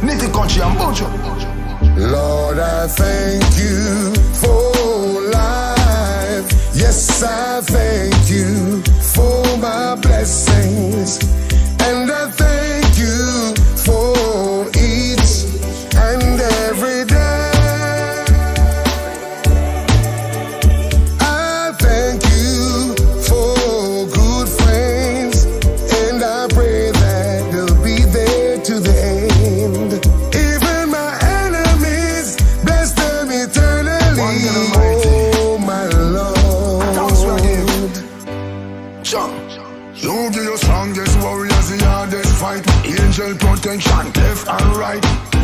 Nitty country and Bojo. Lord, I thank you for life. Yes, I thank you for my blessings. And I thank you for each and every day. I thank you for good friends, and I pray that they'll be there to the end. Even my enemies, bless them eternally. Oh, my Lord. You give your strongest warriors the hardest fight. Angel protection, left and right.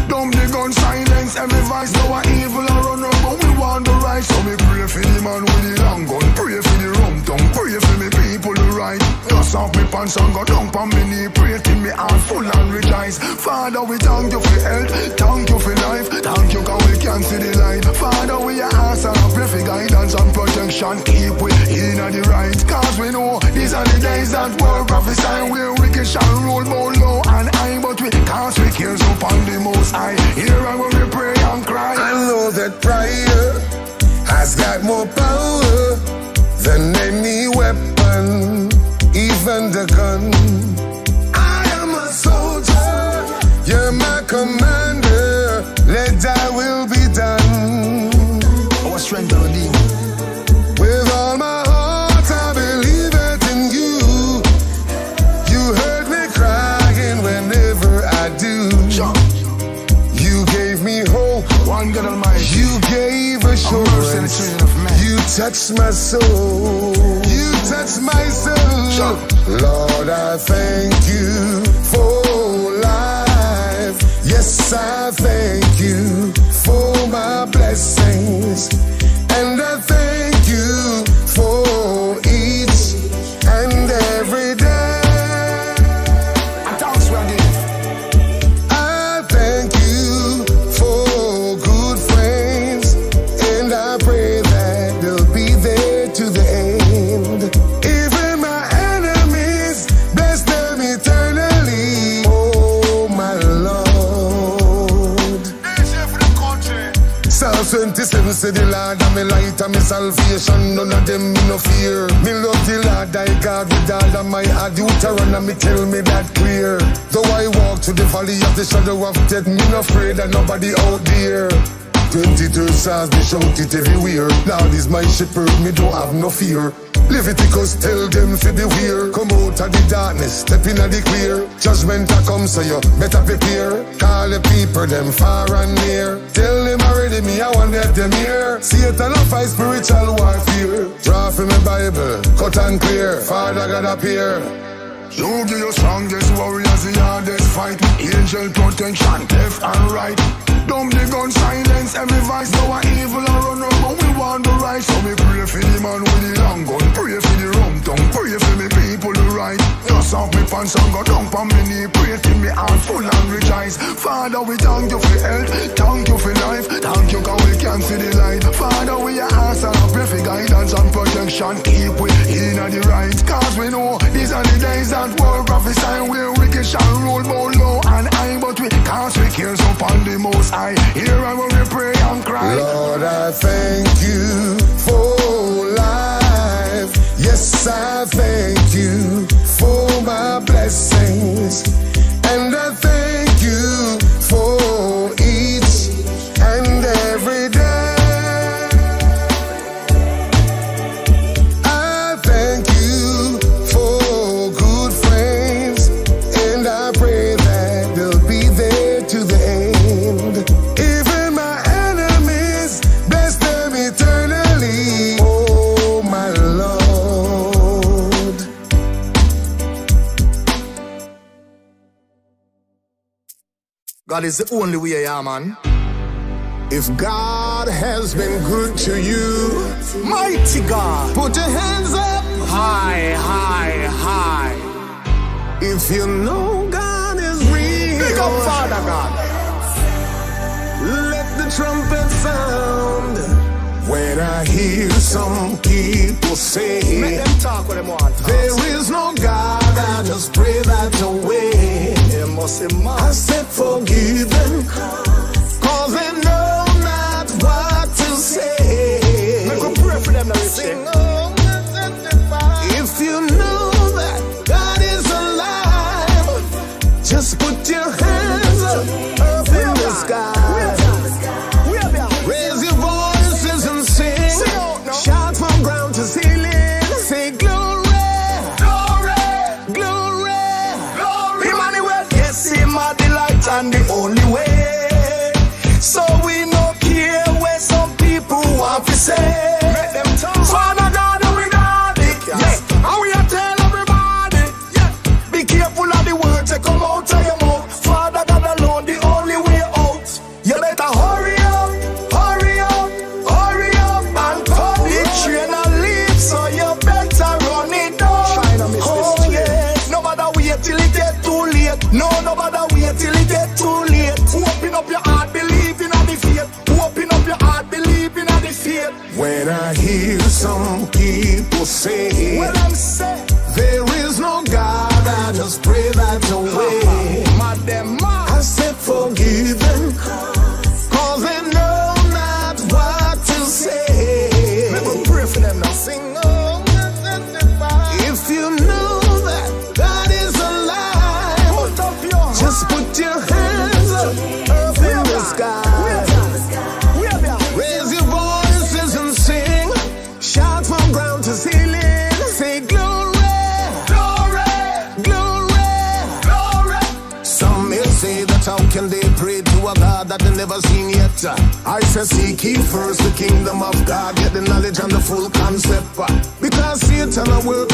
Dumb the gun, silence every voice. No one evil or run up, but we want the right. So me pray for the man with the long gun, pray for the rum tongue, pray for me people the right. Dust off me pants and go down on me knee, pray till me heart full and rejoice. Father, we thank you for health, thank you for life, thank you 'cause we can see the light. Father, we ask and pray for guidance and protection, keep we in the right. 'Cause we know these are the days that were prophesied, where wicked shall rule both low and high, but we cast we cares upon the most high. Here I will we pray and cry. I know that prayer has got more power than any weapon, even the gun. I am a soldier, you're my commander, let thy will be done. Our strength to redeem. With all my heart I believe it in you. You heard me crying whenever I do. Sure. You gave me hope, One God Almighty. you gave assurance. You touched my soul, you touched my soul. Sure. Lord, I thank you for life. Yes, I thank you for my blessings. And I thank you for each and every day. Thanks, Randy. I thank you for good friends, and I pray that they'll be there to the end. Even my enemies, bless them eternally. Oh, my Lord. Psalm 27 say the Lord and my light and my salvation, none of them me no fear. Me love the Lord thy God with all of my heart. Deuteronomy tell me that clear. Though I walk through the valley of the shadow of death, me no afraid of nobody out there. 22 Psalms, they shout it everywhere. Lord is my shepherd, me don't have no fear. Leviticus tell them for beware. Come out of the darkness, step in the clear. Judgment a come, so you better prepare. Call the people, them far and near. Tell them already, me I want let them hear. Satan a fight spiritual warfare. Draw from my Bible, cut and clear. Father God appear. You give your strongest warriors the hardest fight. Angel protection, left and right. Dumb the gun, silence every voice. No one evil or run up, but we want the right. So me pray for the man with the long gun, pray for the rum tongue, pray for me people the right. Dust off me pants and go down on me knee, pray till me heart full and rejoice. Father, we thank you for health, thank you for life, thank you 'cause we can see the light. Father, we ask and pray for guidance and protection, keep we in the right. 'Cause we know these are the days that were prophesied, where wicked shall rule both low and high, but we cast we cares upon the most high. Here I will we pray and cry. Lord, I thank you for life. Yes, I thank you for my blessings. And I thank you for each and every day. I thank you for good friends, and I pray that they'll be there to the end. Even my enemies, bless them eternally. Oh, my Lord. God is the only way, yeah, man. If God has been good to you, Mighty God. put your hands up. High, high, high. If you know God is real, Big up, Father God. let the trumpet sound. When I hear some people say Make them talk what they want. there is no God, I just pray that away. They must say, man. I said forgive them and the only way. So we no care where some people want to say. Make them talk. Father God, we got it. Yes. And we are tell everybody. Yeah. Be careful of the words that come out of your mouth. Father God alone, the only way out. You better hurry up, hurry up, hurry up and cut the train and leave. So you better run it down. Oh yeah. No matter wait till it get too late. No matter wait till it get too late. Open up your heart, believe in the faith. Open up your heart, believe in the faith. When I hear some people say, Well, I'm saying, there is no God, I just pray that away. I said forgive them, cause they know not what to say. never pray for them now. Sing on, if you know that God is alive, Put up your just put your hands up in the sky. Raise your voices and sing. Shout from ground to ceiling. Say glory, glory, glory. glory. Some may say that how can they pray to a God that they never seen yet? I say seek ye first the kingdom of God, get the knowledge and the full concept. Because Satan a work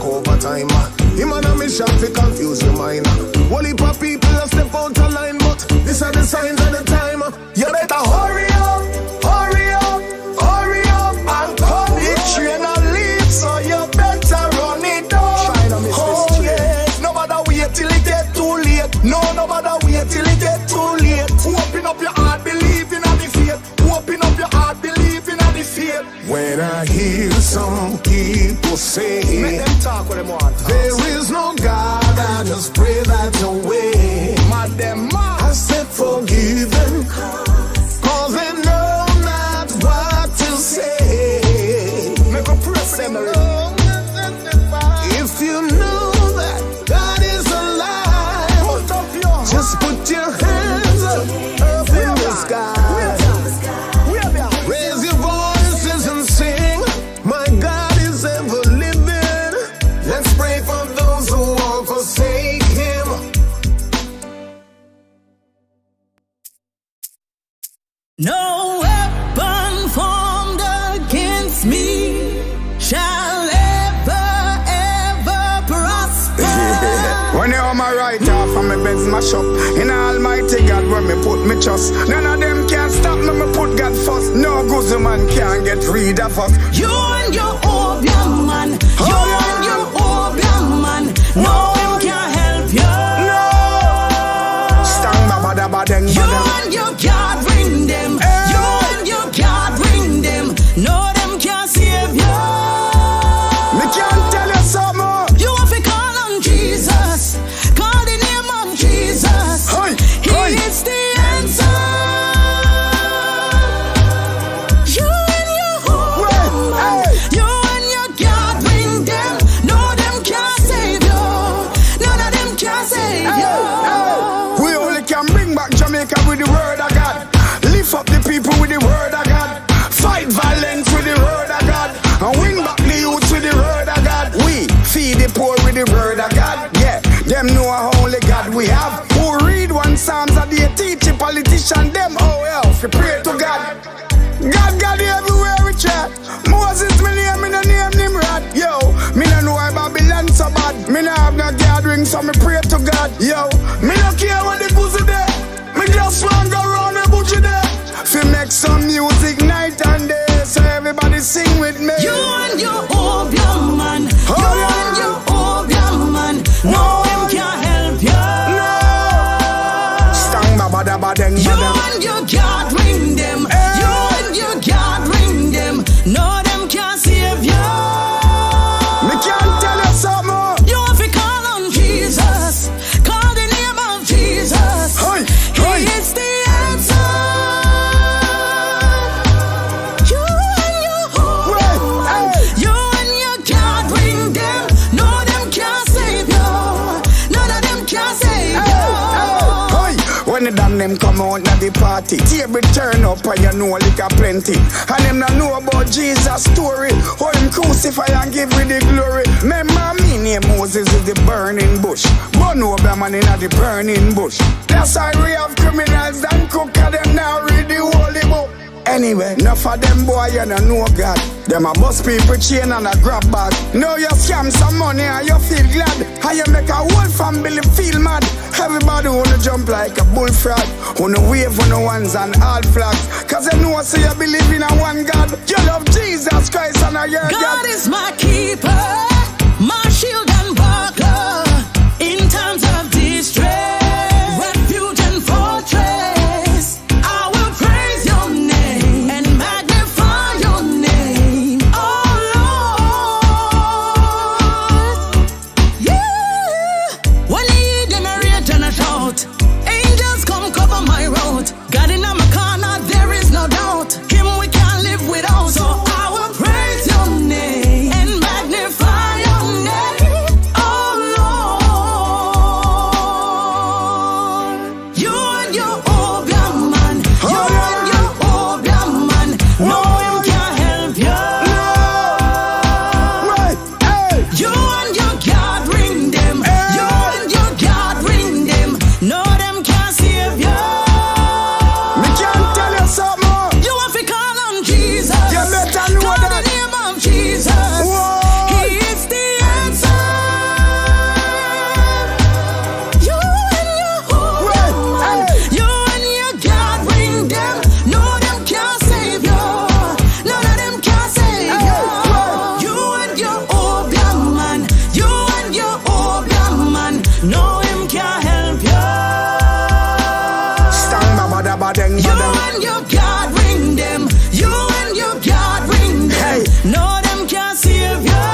overtime. Him and a mission to confuse your mind. One heap of people a step out of line, but these are the signs of the time. You better hurry up, hurry up, hurry up and cut the train and leave. So you better run it down. Oh yeah. No matter wait till it get too late. No matter wait till it get too late. Open up your heart, believe in the faith. Open up your heart, believe in the faith. When I hear some people say, Make them talk what they want. there is no God, I just pray that away. Mad them mad. I said forgive them, cause they know not what to say. Make a pray for them already. If you know that God is alive, Put up your just put your hands up in the sky. Raise your voices and sing. My God is ever living. Let's pray for those who won't forsake Him. No weapon formed against me shall ever prosper. When you on my right off and my beds mash up, in Almighty God where me put me trust. None of them can stop me, me put God first. No good man can get rid of us. You and your opium man, you and your opium man, no one can help you. No. Stang ba ba da ba deng ba You deng. and your God bring them, you and your God bring them, no them can save you. Me can't tell you something. You have to call on Jesus, call the name of Jesus. Hey, He hey. is the answer. You and your home, Hey. you and your God bring them. No them can save you. None of them can save you. We only can bring back Jamaica with the word of God. Lift up the people with the word of God. Fight violence with the word of God. And win back the youth with the word of God. We feed the poor with the word of God. Yeah, them know how only God we have. Who read one Psalms a day, teach a politician them how else we pray to God. God everywhere we chat. Moses me name, me no name Nimrod. Yo, me no know why Babylon so bad. Me no have no gathering, so me pray to God. Yo, me no care what the pussy there. Me just want go round the bush there. Fi make some music night and day, so everybody sing with me. You and your opium man, you and your opium man, no them can help you. No. Stang ba ba da ba deng ba You deng. and your God bring them, you and your God bring them, no them can save you. Me can't tell you something. You have to call on Jesus, call the name of Jesus. Hey, He hey. is the answer. You and your home, Hey. you and your God bring them. No them can save you. None of them can save you. Hey, when When the damn them come out na the party, table turn up and you know liquor plenty. And them not know about Jesus' story. How him crucify and give with the glory. Remember me name Moses is the burning bush. But no man in the burning bush. That's why we have criminals and cook and them now read the holy book. Anyway, enough of them boy you don't know God. Them a bust people chain and a grab bag. Now you scam some money and you feel glad. How you make a whole family feel mad. Everybody wanna jump like a bullfrog. Wanna wave on the ones and all flags. Cause you know so you believe in a one God. You love Jesus Christ and a your God. God is my keeper, my shield and buckler. In times of distress, refuge and fortress, I will praise your name and magnify your name, oh Lord. Yeah. When the heathen are rage and a shout, angels come cover my road. God in my corner, there is no doubt. Him we can't live without. So I will praise your name and magnify your name, oh Lord. You and your Obeah man, you and your Obeah man, no him can't help you. Right, hey. You and your God ring them, you and your God ring them, no them can't save you. Me can't tell you something more. You have to call on Jesus. You better know Call that. the name of Jesus. Whoa. He is the answer. You and your Right, woman, hey. you and your God ring them. No them can't save you. None of them can't save you. right. You and your Obeah man, you and your Obeah man, no him can't help you. Stand bada badeng You badeng. and your God ring them. You and your God ring them. Hey. No, them can't save you.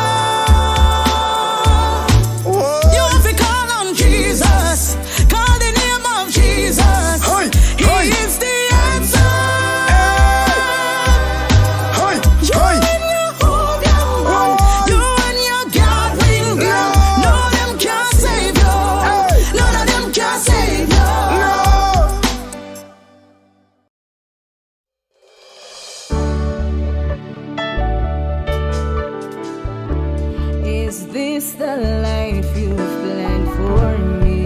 Whoa. You have to call on Jesus. Call the name of Jesus. Hey, He hey. is the answer. Hey, You hey. and your Obeah man. You and your God ring them. No, them can't save you. Hey. None of them can't save you. No. Is this the life you've planned for me?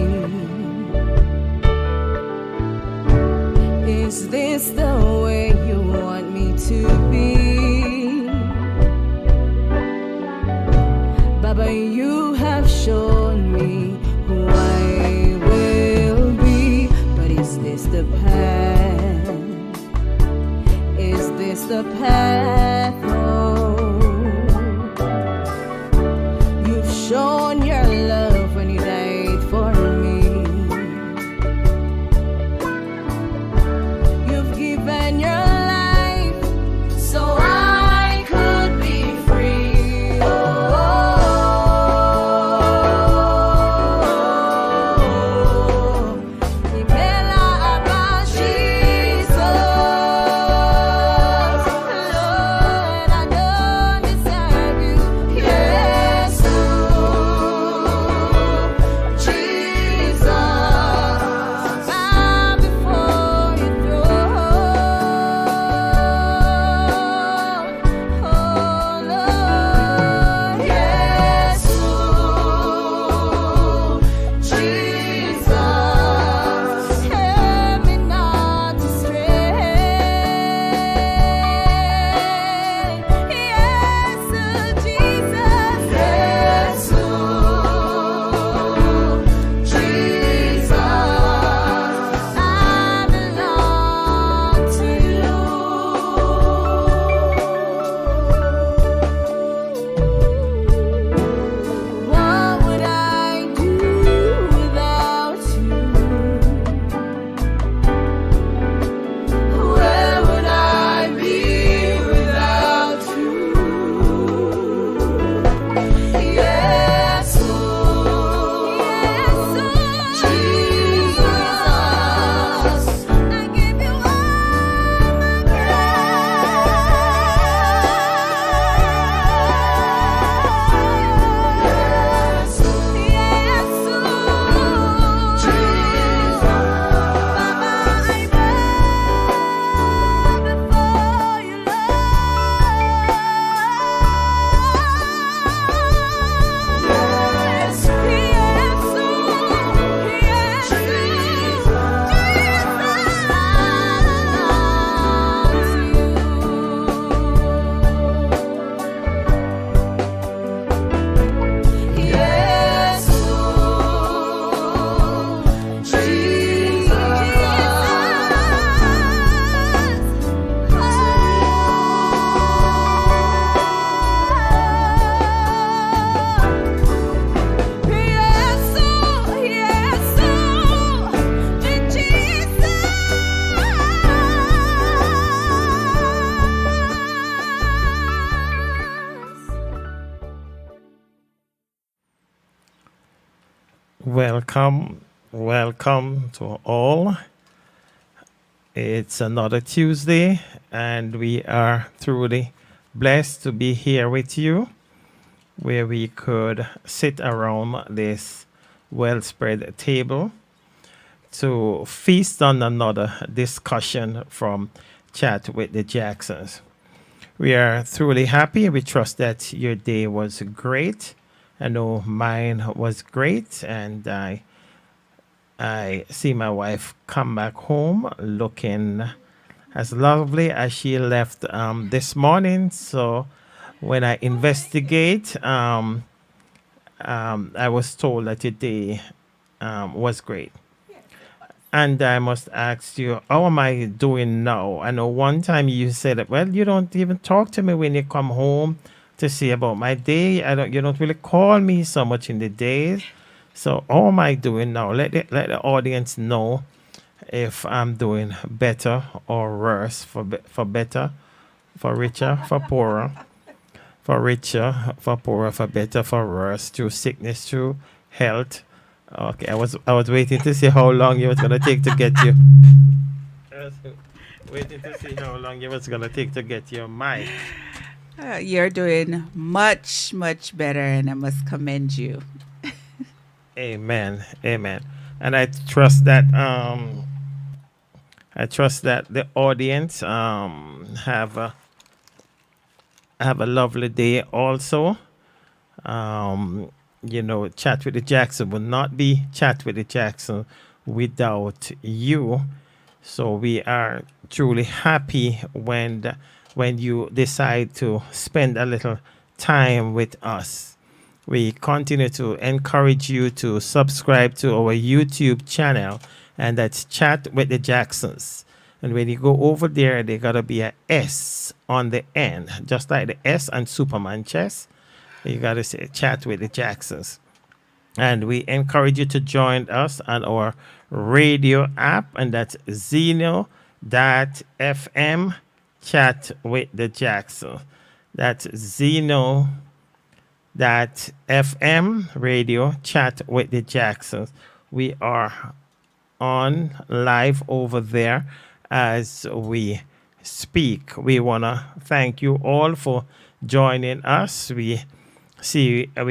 Is this the way you want me to be? Baba, you have shown me who I will be. But is this the path? Is this the path home? You've shown your love when you died for me. You've given your life so I could be free. Imela aba Jesus, Welcome, welcome to all. It's another Tuesday, and we are truly blessed to be here with you, where we could sit around this well spread table to feast on another discussion from Chat with the Jacksons. We are truly happy. We trust that your day was great. I know mine was great, and I see my wife come back home looking as lovely as she left this morning. So when I investigate, I was told that your day was great. And I must ask you, how am I doing now? I know one time you said that, well, you don't even talk to me when you come home to see about my day. You don't really call me so much in the days. So how am I doing now? Let the audience know if I'm doing better or worse, for better, for richer, for poorer, for richer, for poorer, for better, for worse, through sickness, through health. Okay, I was waiting to see how long it was gonna take to get you. I was waiting to see how long it was gonna take to get your mic. You're doing much, much better, and I must commend you. Amen. Amen. And I trust that the audience have a lovely day also. Chat with the Jackson will not be Chat with the Jackson without you. So we are truly happy when you decide to spend a little time with us. We continue to encourage you to subscribe to our YouTube channel, and that's Chat with the Jacksons. And when you go over there, there gotta be a S on the end, just like the S on Superman chess. You gotta say Chat with the Jacksons. And we encourage you to join us on our radio app, and that's Zeno.fm Chat with the Jacksons. That's Zeno.fm radio Chat with the Jacksons. We are on live over there as we speak. We want to thank you all for joining us. We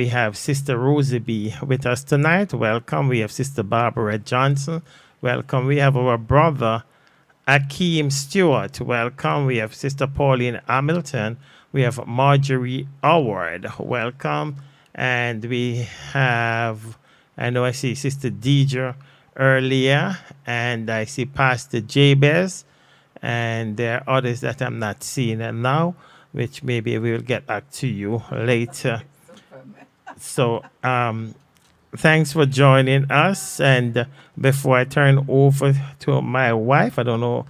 have Sister Rosie B with us tonight. Welcome. We have Sister Barbara Johnson. Welcome. We have our brother Akeem Stewart. Welcome. We have Sister Pauline Hamilton. We have Marjorie Howard. Welcome. And we have, I know I see Sister Deidre earlier, and I see Pastor Jabez, and there are others that I'm not seeing now, which maybe we'll get back to you later. So thanks for joining us. And before I turn over to my wife, I don't know,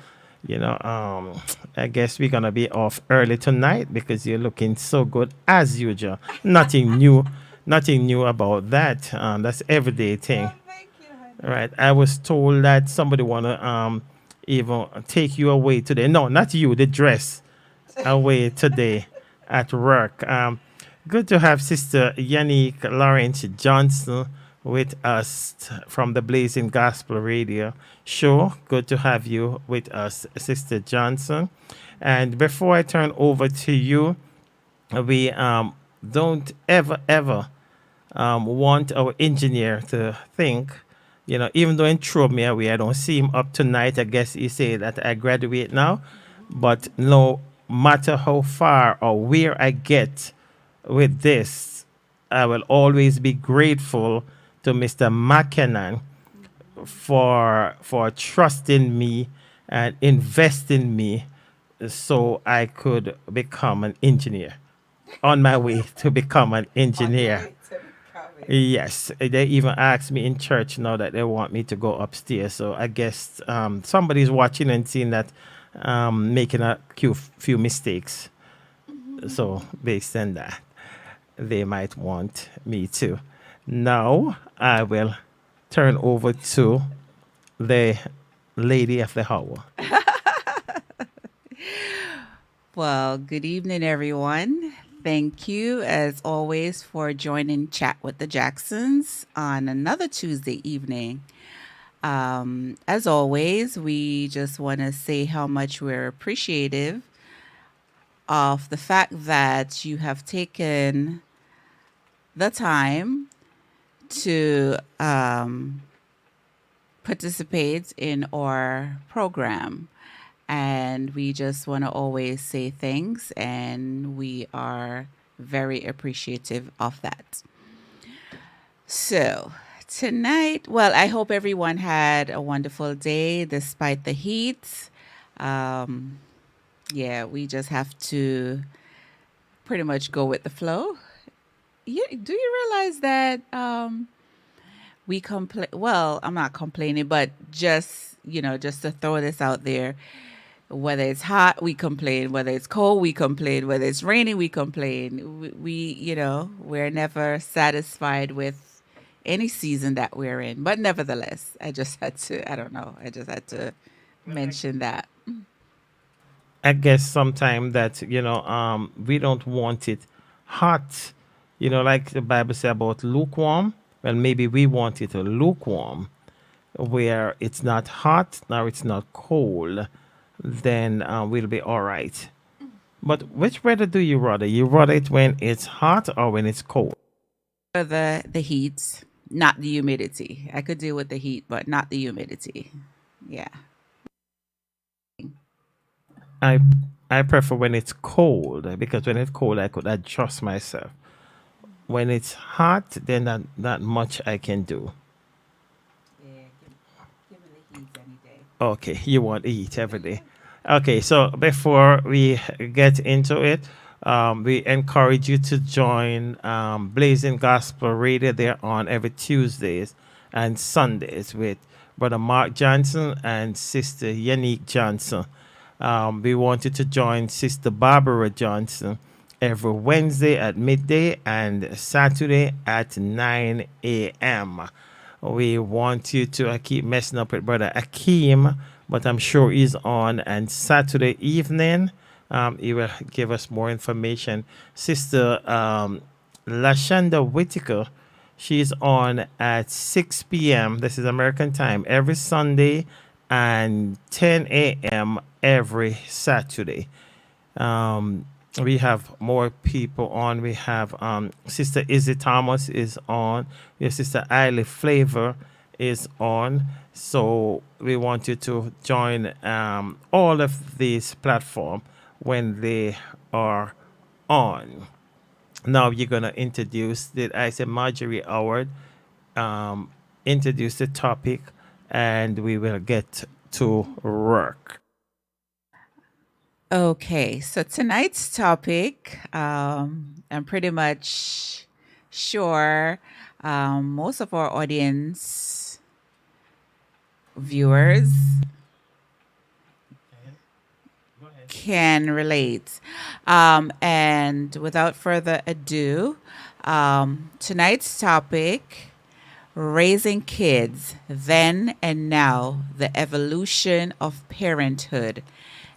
I guess we're going to be off early tonight because you're looking so good as usual. Nothing new about that. That's everyday thing. Right. I was told that somebody want to even take you away today. No, not you, the dress away today at work. Good to have Sister Yannick Lawrence Johnson with us from the Blazing Gospel Radio Show. Good to have you with us, Sister Johnson. And before I turn over to you, we don't ever want our engineer to think, even though he threw me away, I don't see him up tonight. I guess he say that I graduate now. But no matter how far or where I get with this, I will always be grateful to Mr. McKinnon for trusting me and investing me so I could become an engineer. On my way to become an engineer. Yes, they even asked me in church now that they want me to go upstairs. So I guess somebody's watching and seeing that making a few mistakes. So based on that, they might want me to. Now I will turn over to the lady of the hour. Well, good evening, everyone. Thank you, as always, for joining Chat with the Jacksons on another Tuesday evening. As always, we just want to say how much we're appreciative of the fact that you have taken the time to participate in our program. And we just want to always say thanks, and we are very appreciative of that. So, tonight, well, I hope everyone had a wonderful day despite the heat. Yeah, we just have to pretty much go with the flow. Do you realize that we complain? Well, I'm not complaining, but just to throw this out there, whether it's hot, we complain. Whether it's cold, we complain. Whether it's raining, we complain. We're never satisfied with any season that we're in. But nevertheless, I just had to mention that. I guess sometime that we don't want it hot. Like the Bible says about lukewarm. Well, maybe we want it lukewarm, where it's not hot nor it's not cold. Then we'll be all right. But which weather do you rather? You rather it when it's hot or when it's cold? For the heat, not the humidity. I could deal with the heat, but not the humidity. Yeah. I prefer when it's cold, because when it's cold I could adjust myself. When it's hot, then not much I can do. Yeah, give me the heat any day. Okay, you want to eat every day. Okay, so before we get into it, we encourage you to join Blazing Gospel Radio. They're on every Tuesdays and Sundays with Brother Mark Johnson and Sister Yannick Johnson. We want you to join Sister Barbara Johnson every Wednesday at midday and Saturday at 9 a.m. We want you to keep messing up with Brother Akeem, but I'm sure he's on. And Saturday evening, he will give us more information. Sister Lashanda Whitaker, she's on at 6 p.m. This is American time every Sunday and 10 a.m. every Saturday. We have more people on. We have Sister Izzy Thomas is on. We have Sister Eiley Flavor is on. So we want you to join all of these platforms when they are on. Now you're going to introduce, did I say Marjorie Howard introduce the topic, and we will get to work. Okay, so tonight's topic, I'm pretty much sure most of our audience viewers can relate. And without further ado, tonight's topic, raising kids then and now, the evolution of parenthood.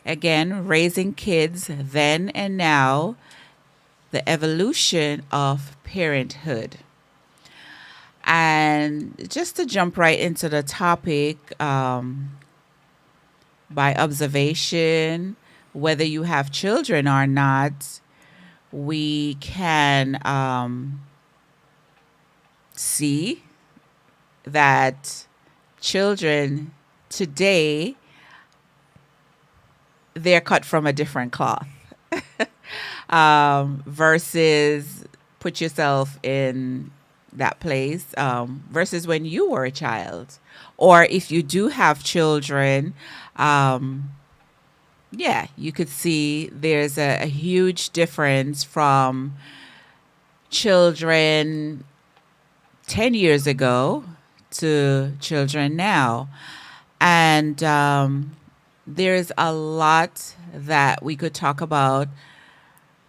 Again, raising kids then and now, the evolution of parenthood. And just to jump right into the topic, by observation, whether you have children or not, we can see that children today, they're cut from a different cloth versus put yourself in that place versus when you were a child. Or if you do have children, you could see there's a huge difference from children 10 years ago to children now. And there's a lot that we could talk about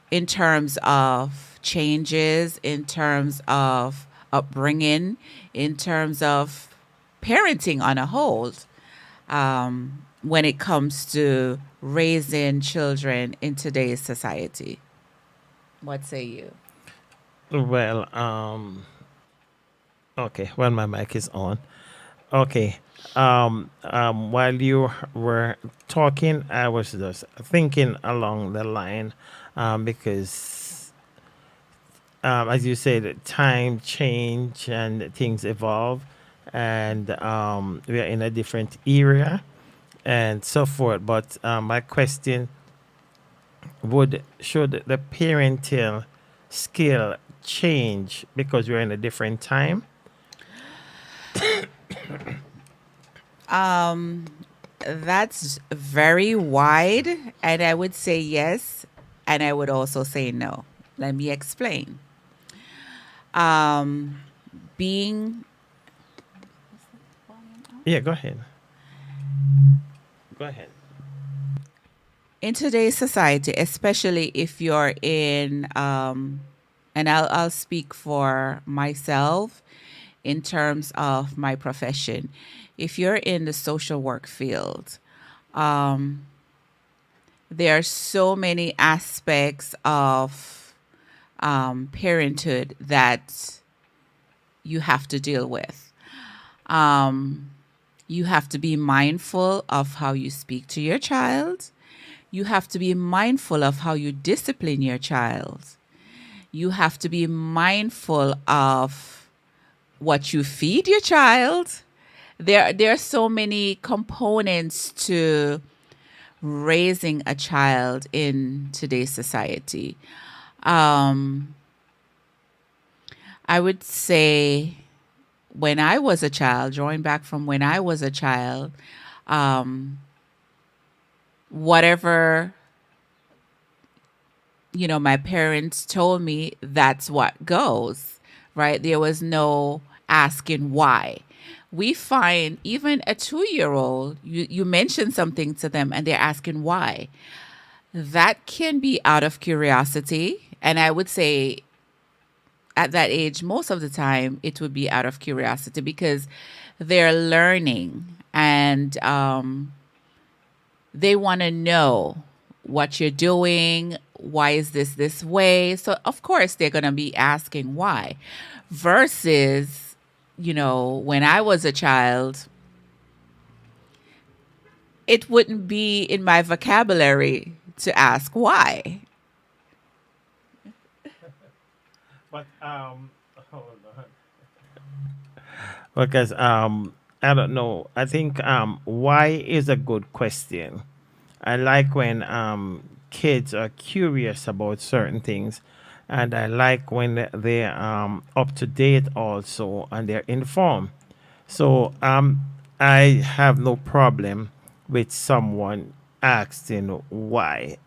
in terms of changes, in terms of upbringing, in terms of parenting on a whole, when it comes to raising children in today's society. What say you? Well, okay. Well, my mic is on. Okay. While you were talking, I was just thinking along the line, because, as you said, time change and things evolve, and we are in a different era and so forth. But my question would should the parental skill change because we're in a different time? That's very wide, and I would say yes, and I would also say no. Let me explain. Um, being Yeah, go ahead. Go ahead. in today's society, especially if you're in, and I'll speak for myself in terms of my profession. If you're in the social work field, there are so many aspects of parenthood that you have to deal with. You have to be mindful of how you speak to your child. You have to be mindful of how you discipline your child. You have to be mindful of what you feed your child. There are so many components to raising a child in today's society. I would say when I was a child, drawing back from when I was a child, whatever my parents told me, that's what goes, right? There was no asking why. We find even a 2-year-old, you mention something to them and they're asking why. That can be out of curiosity. And I would say at that age, most of the time, it would be out of curiosity because they're learning and they want to know what you're doing. Why is this way? So, of course, they're going to be asking why. Versus, when I was a child, it wouldn't be in my vocabulary to ask why. But hold on. Because I don't know. I think why is a good question. I like when kids are curious about certain things, and I like when they're up to date also and they're informed. So I have no problem with someone asking why.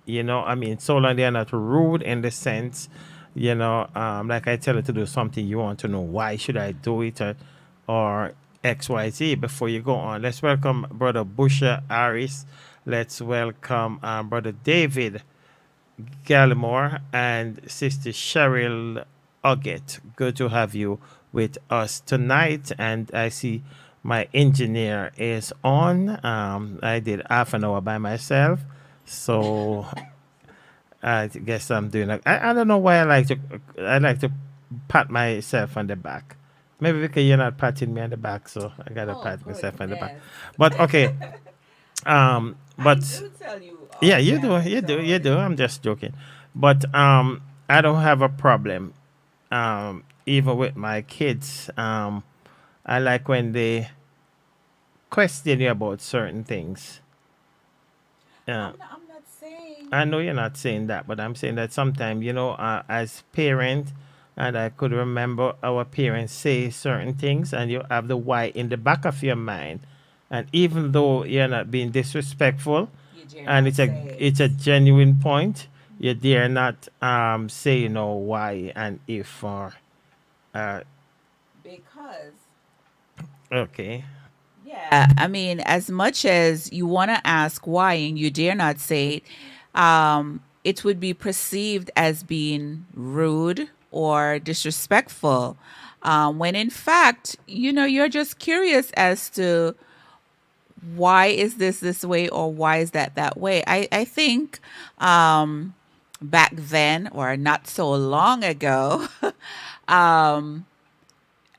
I mean, so long they're not rude in the sense, like I tell you to do something, you want to know why should I do it, or XYZ before you go on. Let's welcome Brother Busher Harris. Let's welcome Brother David Gallimore and Sister Cheryl Uggett. Good to have you with us tonight. And I see my engineer is on. I did half an hour by myself, so I guess I'm doing. I don't know why I like to pat myself on the back. Maybe because you're not patting me on the back, so I gotta pat myself on the back. But okay. But Tell you yeah, you do. I'm just joking. But I don't have a problem. Even with my kids. I like when they question you about certain things. Yeah. I'm not saying. I know you're not saying that, but I'm saying that sometimes, as parent, and I could remember our parents say certain things, and you have the why in the back of your mind, and even though you're not being disrespectful, You dare and not it's a say it's a genuine point, you dare not say why and if or because. okay. Yeah, I mean, as much as you want to ask why and you dare not say it would be perceived as being rude or disrespectful. When in fact, you're just curious as to why is this way or why is that way. I think back then or not so long ago, um,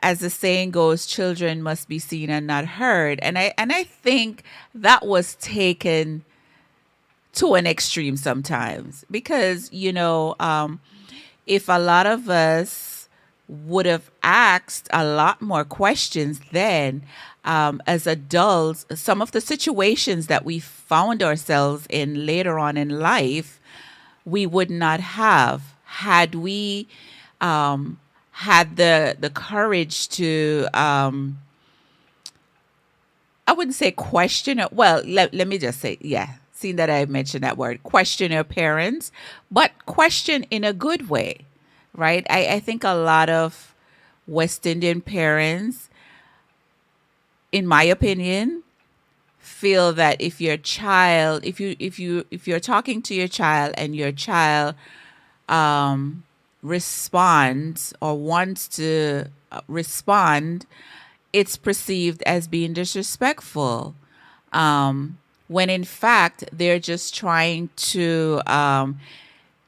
as the saying goes, children must be seen and not heard. And I think that was taken to an extreme sometimes because, if a lot of us would have asked a lot more questions then, as adults, some of the situations that we found ourselves in later on in life, we would not have had we had the courage to I wouldn't say question it. Well, let me just say, yeah, seeing that I mentioned that word, question your parents, but question in a good way, right? I think a lot of West Indian parents, in my opinion, feel that if your child, if you're talking to your child and your child responds or wants to respond, it's perceived as being disrespectful. When in fact they're just trying to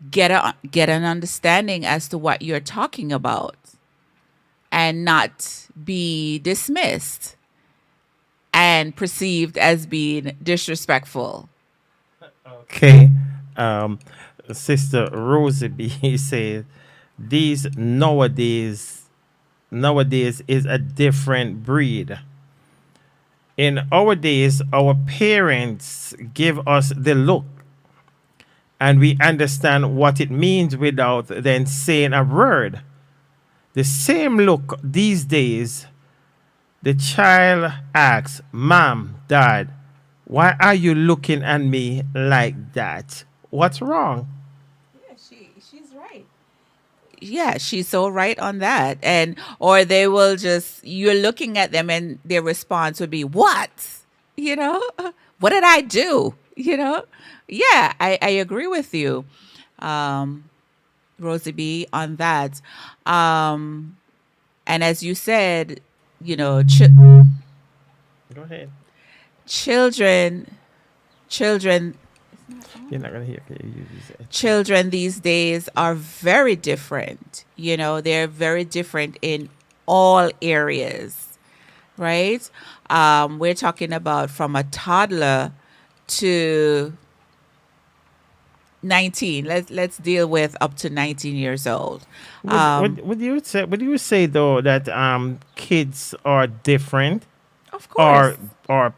get an understanding as to what you're talking about and not be dismissed and perceived as being disrespectful. Okay. Sister Rosie B says these nowadays is a different breed. In our days, our parents give us the look and we understand what it means without then saying a word. The same look these days, the child asks, Mom, Dad, why are you looking at me like that? What's wrong? Yeah, she's right. Yeah, she's so right on that. And or they will just you're looking at them and their response would be, "What? You know? What did I do?" You know? Yeah, I agree with you. Rosie B on that. And as you said, you know, Go ahead. children You're not gonna hear. Okay, you say. children these days are very different. You know, they're very different in all areas, right? We're talking about from a toddler to 19. Let's deal with up to 19 years old. Would you say though that kids are different, Of course. or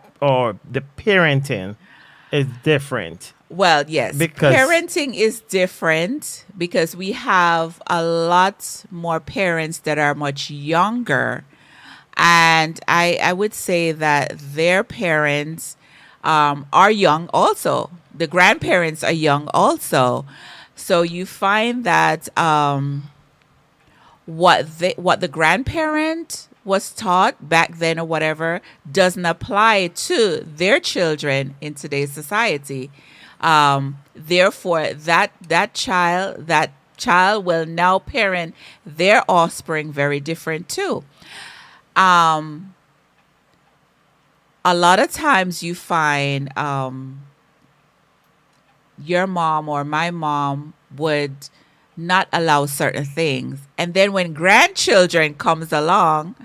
the parenting is different? Well, yes. Because- Parenting is different because we have a lot more parents that are much younger. And I would say that their parents are young also. The grandparents are young also. So you find that what the grandparent was taught back then or whatever doesn't apply to their children in today's society. Therefore, that child will now parent their offspring very different too. A lot of times you find your mom or my mom would not allow certain things, and then when grandchildren comes along,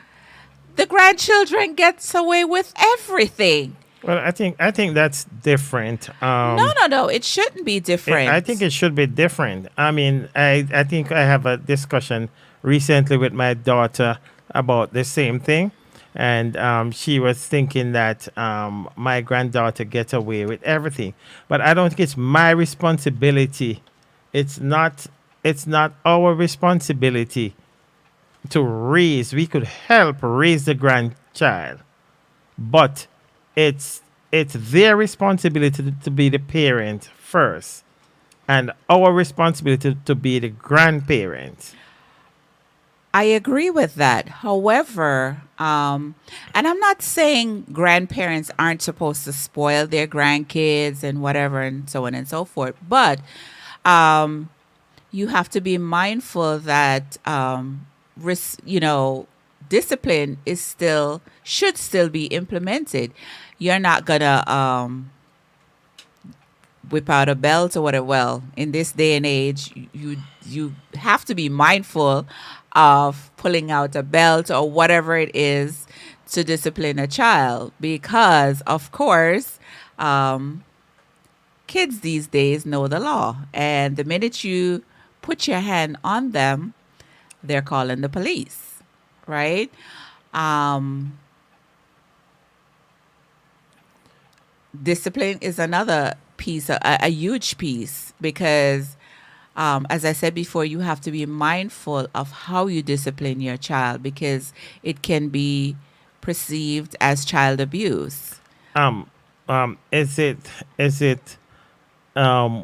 the grandchildren gets away with everything. Well, I think that's different. No, it shouldn't be different. I think it should be different. I mean, I think I have a discussion recently with my daughter about the same thing. And she was thinking that my granddaughter gets away with everything. But I don't think it's my responsibility. It's not our responsibility to raise. We could help raise the grandchild. But it's their responsibility to be the parent first, and our responsibility to be the grandparent. I agree with that. However, and I'm not saying grandparents aren't supposed to spoil their grandkids and whatever and so on and so forth, but you have to be mindful that discipline should still be implemented. You're not gonna whip out a belt or whatever. Well, in this day and age, you have to be mindful of pulling out a belt or whatever it is to discipline a child, because of course, kids these days know the law, and the minute you put your hand on them, they're calling the police, right? Discipline is another piece, a huge piece, because as I said before, you have to be mindful of how you discipline your child, because it can be perceived as child abuse. Is it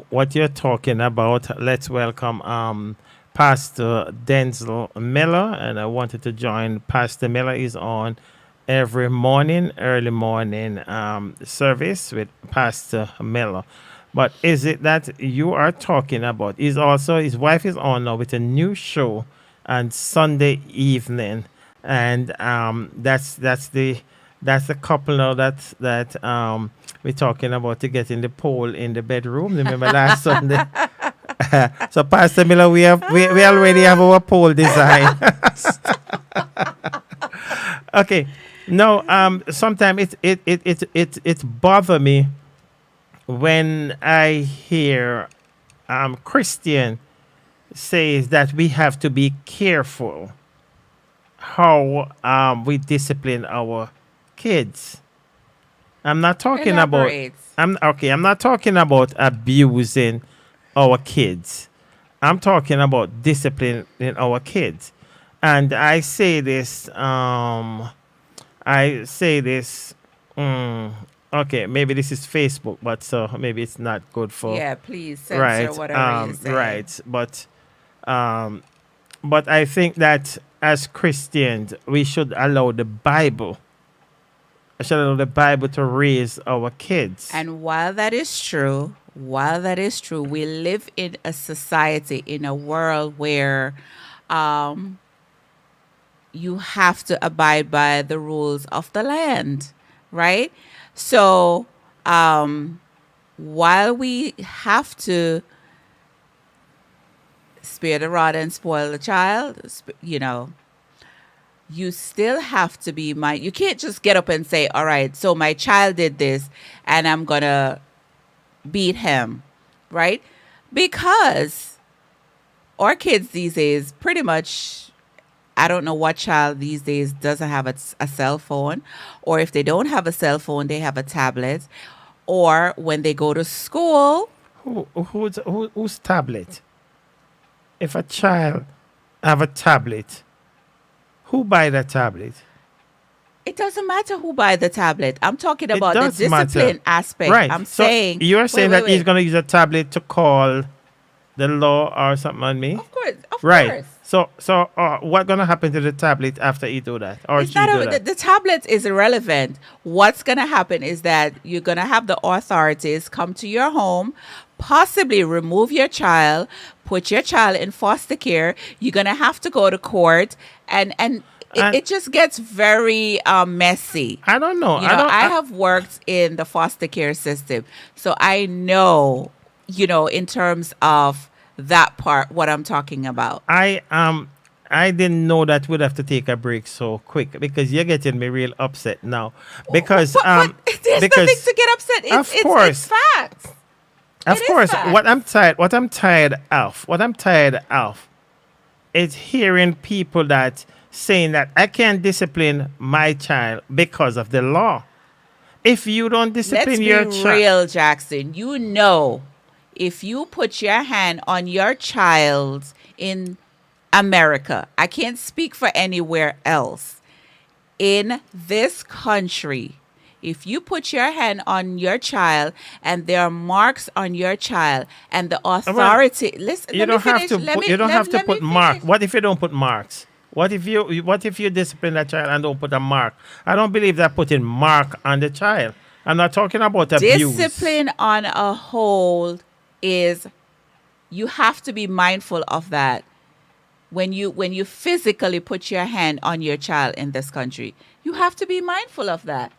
what you're talking about? Let's welcome Pastor Denzel Miller, and I wanted to join. Pastor Miller is on every morning, early morning service with Pastor Miller. But is it that you are talking about? Is also his wife is on now with a new show on Sunday evening, and that's the couple now that we're talking about to get in the pole in the bedroom. Remember last Sunday? So Pastor Miller, we already have our pole design. Okay. No, sometimes it bother me when I hear Christian says that we have to be careful how we discipline our kids. I'm not talking Elaborate. I'm not talking about abusing our kids. I'm talking about disciplining our kids. And I say this okay, maybe this is Facebook, but so maybe it's not good for Yeah, please censor right. whatever you say. Right. But I think that as Christians we should allow the Bible. I should allow the Bible to raise our kids. And while that is true, we live in a society, in a world where you have to abide by the rules of the land, right? So while we have to spare the rod and spoil the child, you still have to be you can't just get up and say, all right, so my child did this and I'm going to beat him, right? Because our kids these days pretty much, I don't know what child these days doesn't have a cell phone, or if they don't have a cell phone, they have a tablet, or when they go to school. Whose tablet? If a child have a tablet, who buy the tablet? It doesn't matter who buy the tablet. I'm talking about the does discipline matter. ask. Right. I'm So saying you're saying wait, that he's going to use a tablet to call the law or something on me? Of course, of Right. course. So what's going to happen to the tablet after you do that? Or It's she not do that? the tablet is irrelevant. What's going to happen is that you're going to have the authorities come to your home, possibly remove your child, put your child in foster care. You're going to have to go to court, and it just gets very messy. I don't know. I have worked in the foster care system, so I know, in terms of that part, what I'm talking about. I didn't know that we'd have to take a break so quick, because you're getting me real upset now. Because But there's because nothing to get upset. It's facts. of It is course facts. what I'm tired of is hearing people that saying that I can't discipline my child because of the law. If you don't discipline Let's be your child, real, Jackson. If you put your hand on your child in America, I can't speak for anywhere else. In this country, if you put your hand on your child and there are marks on your child and the authority, listen, you don't have to. You don't have to let me put mark. finish. What if you don't put marks? What if you discipline a child and don't put a mark? I don't believe that putting mark on the child. I'm not talking about abuse. Discipline on a whole is, you have to be mindful of that. When you physically put your hand on your child in this country, you have to be mindful of that.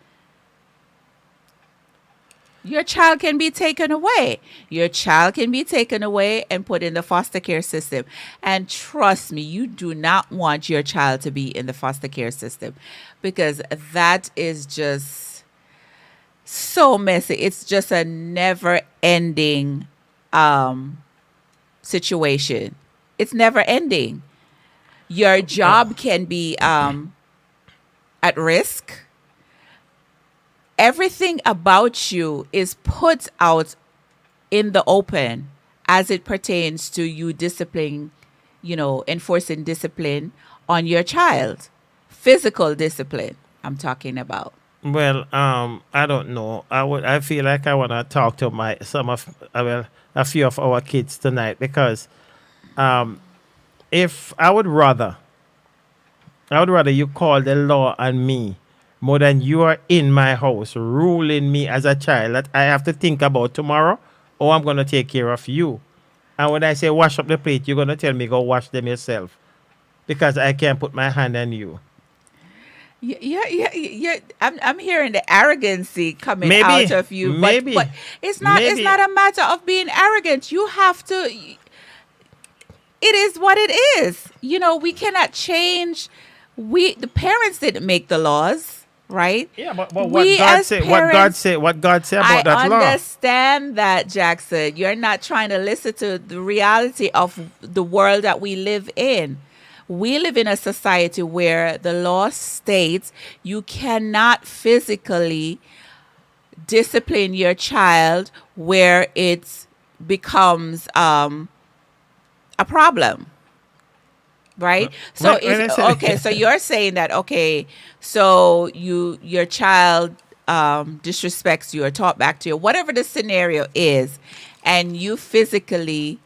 Your child can be taken away. Your child can be taken away and put in the foster care system. And trust me, you do not want your child to be in the foster care system because that is just so messy. It's just a never ending situation. It's never ending. Your job can be at risk. Everything about you is put out in the open as it pertains to you disciplining, enforcing discipline on your child. Physical discipline, I'm talking about. Well, I don't know. I feel like I want to talk to a few of our kids tonight because if I would rather you call the law on me more than you are in my house ruling me as a child that I have to think about tomorrow, or I'm going to take care of you. And when I say wash up the plate, you're going to tell me go wash them yourself because I can't put my hand on you. Yeah. I'm hearing the arrogancy coming Maybe, out of you, but it's not. It's maybe. not a matter of being arrogant. You have to. It is what it is. We cannot change. The parents didn't make the laws, right? Yeah, but what We God as said, parents- what God said about I that law. understand that, Jackson. You're not trying to listen to the reality of the world that we live in. We live in a society where the law states you cannot physically discipline your child where it becomes a problem. Right? So when I say- okay, so you're saying that so your child disrespects you or talk back to you, whatever the scenario is, and you physically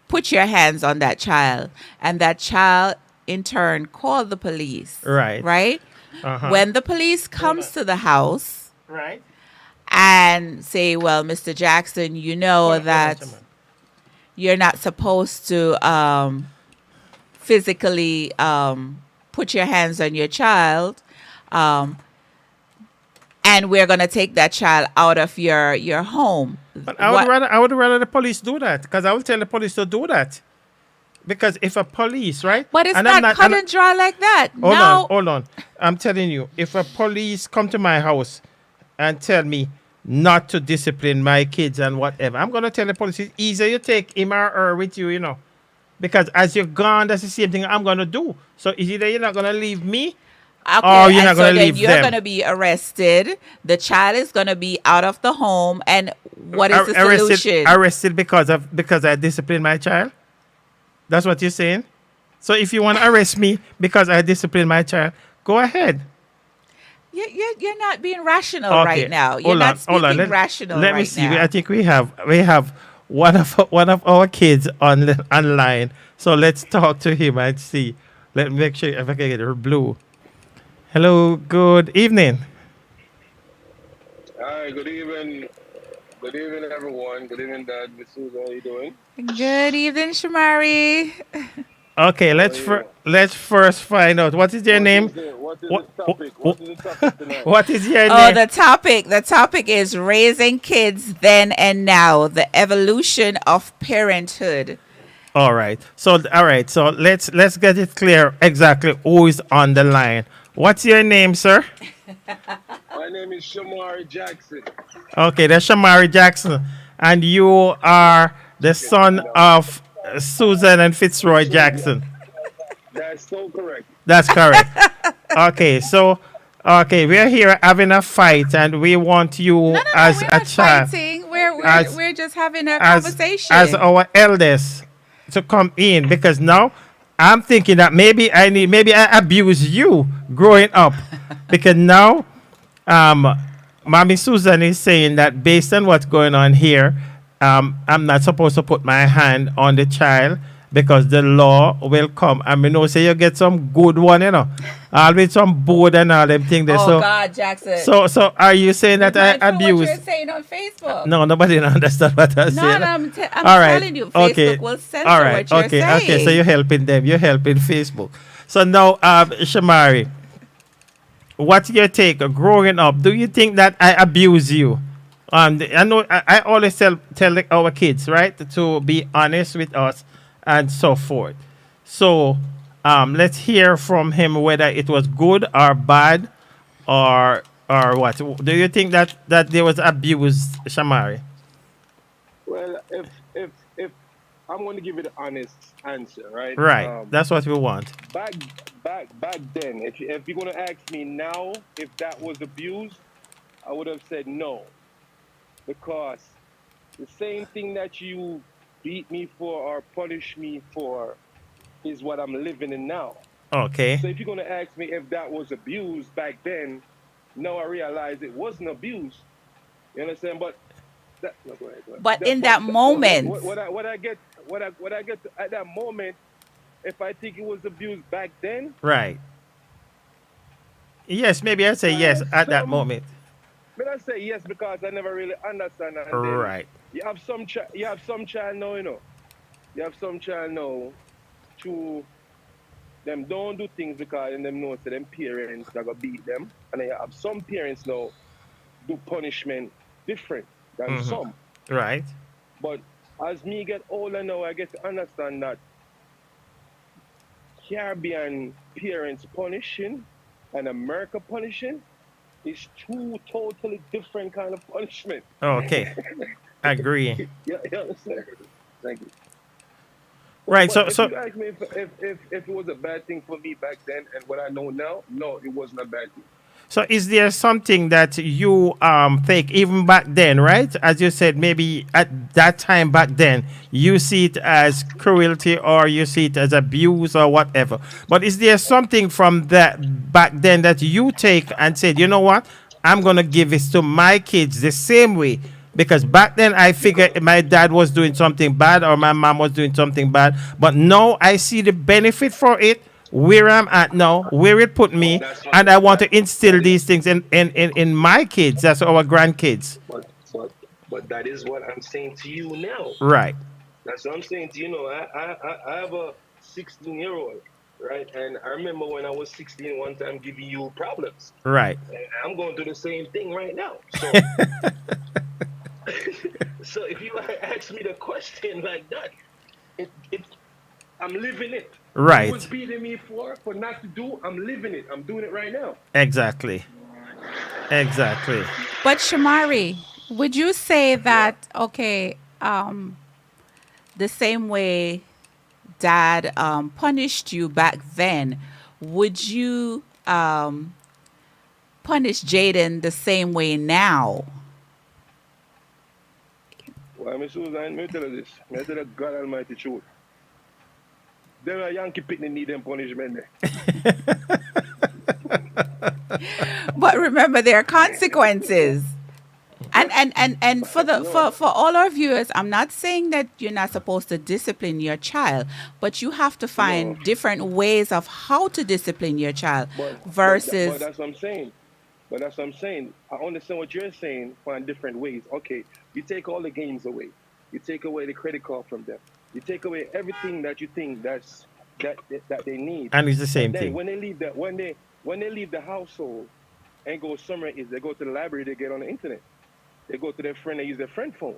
put your hands on that child, and that child in turn call the police. Right? Uh-huh. When the police comes to the house Right. and say, well, Mr. Jackson, you know that you're not supposed to physically put your hands on your child, and we're going to take that child out of your home. But I would rather the police do that because I will tell the police to do that. Because if a police, right? But it's and not cut and dry like that. Hold on. I'm telling you, if a police come to my house and tell me not to discipline my kids and whatever, I'm going to tell the police it's easier you take him or her with you, Because as you're gone, that's the same thing I'm going to do. So it's either you're not going to leave me or you're not going to leave you're them. going to be arrested. The child is going to be out of the home. And what is the solution? Arrested because I disciplined my child? That's what you're saying? So if you want to arrest me because I disciplined my child, go ahead. You're not being rational right now. You're not speaking rational Let right me see. now. I think we have one of our kids online. So let's talk to him and see. Let me make sure if I can get her blue. Hello, good evening. Hi, good evening. Good evening, everyone. Good evening, Dad. Miss Susan, how you doing? Good evening, Shamari. Okay, let's first find out what is your name. What is the topic? What is the topic tonight? What is your Oh, name? the topic is raising kids then and now, the evolution of parenthood. All right. So let's get it clear exactly who is on the line. What's your name, sir? My name is Shamari Jackson. Okay, that's Shamari Jackson. And you are the son of Susan and Fitzroy Jackson. That's so correct. That's correct. Okay, so we're here having a fight and we want you No, as we're a not child. fighting. As- We're just having a as, conversation. as our eldest to come in because now I'm thinking that maybe I abused you growing up because now Mommy Susan is saying that based on what's going on here, I'm not supposed to put my hand on the child because the law will come. I mean, no, say you get some good one, always some board and all them things there. Oh God, Jackson. So are you saying that I Mindful what abused? you're saying on Facebook. No, nobody understand what I'm saying. No, I'm All right. telling you, Facebook will censor All right. what you're saying. Okay, so you're helping them. You're helping Facebook. So now, Shamari, what's your take growing up? Do you think that I abuse you? I know I always tell our kids, right, to be honest with us and so forth. So let's hear from him whether it was good or bad or what. Do you think that there was abuse, Shamari? Well, if I'm going to give you the honest answer, right? Right. That's what we want. Back back then, if you're going to ask me now if that was abuse, I would have said no, because the same thing that you beat me for or punish me for is what I'm living in now. Okay. So if you're going to ask me if that was abuse back then, no, I realize it wasn't abuse. You understand? But that, no, go ahead, go ahead. But in that moment, What I get at that moment, if I think it was abuse back then, Right. Yes, maybe I'd say yes at that moment. but I say yes because I never really understand. And then Right. you have some child now, you have some child now to them don't do things because them know that them parents are gonna beat them, and then you have some parents now do punishment different than some. Right. But as me get older now, I get to understand that Caribbean parents punishing and America punishing is two totally different kind of punishment. Okay. Agree. You understand? Thank you. Right. But So if you ask me if it was a bad thing for me back then and what I know now, no, it wasn't a bad thing. So is there something that you think even back then, right? As you said, maybe at that time back then, you see it as cruelty or you see it as abuse or whatever. But is there something from that back then that you take and said, you know what? I'm gonna give this to my kids the same way. Because back then I figured my dad was doing something bad or my mom was doing something bad. But now I see the benefit for it where I'm at now, where it put me, and I want to instill these things in my kids, that's our grandkids. But that is what I'm saying to you now. Right. That's what I'm saying to you. I have a 16-year-old, right? And I remember when I was 16 one time giving you problems. Right. And I'm going through the same thing right now. So, so if you ask me the question like that, I'm living it. Right. What was beating me for not to do, I'm living it. I'm doing it right now. Exactly. Exactly. but Shamari, would you say that the same way Dad punished you back then, would you punish Jaden the same way now? Well, Miss Susan, let me tell you this. Let me tell you God Almighty truth. Them a Yankee picnic need them punishment there. But remember, there are consequences. And for all our viewers, I'm not saying that you're not supposed to discipline your child, but you have to find different ways of how to discipline your child But versus that's what I'm saying. But that's what I'm saying. I understand what you're saying, find different ways. Okay, you take all the games away. You take away the credit card from them. You take away everything that you think that they need. And it's the same Then thing. when they leave when they leave the household and go somewhere, is they go to the library, they get on the internet. They go to their friend, they use their friend phone.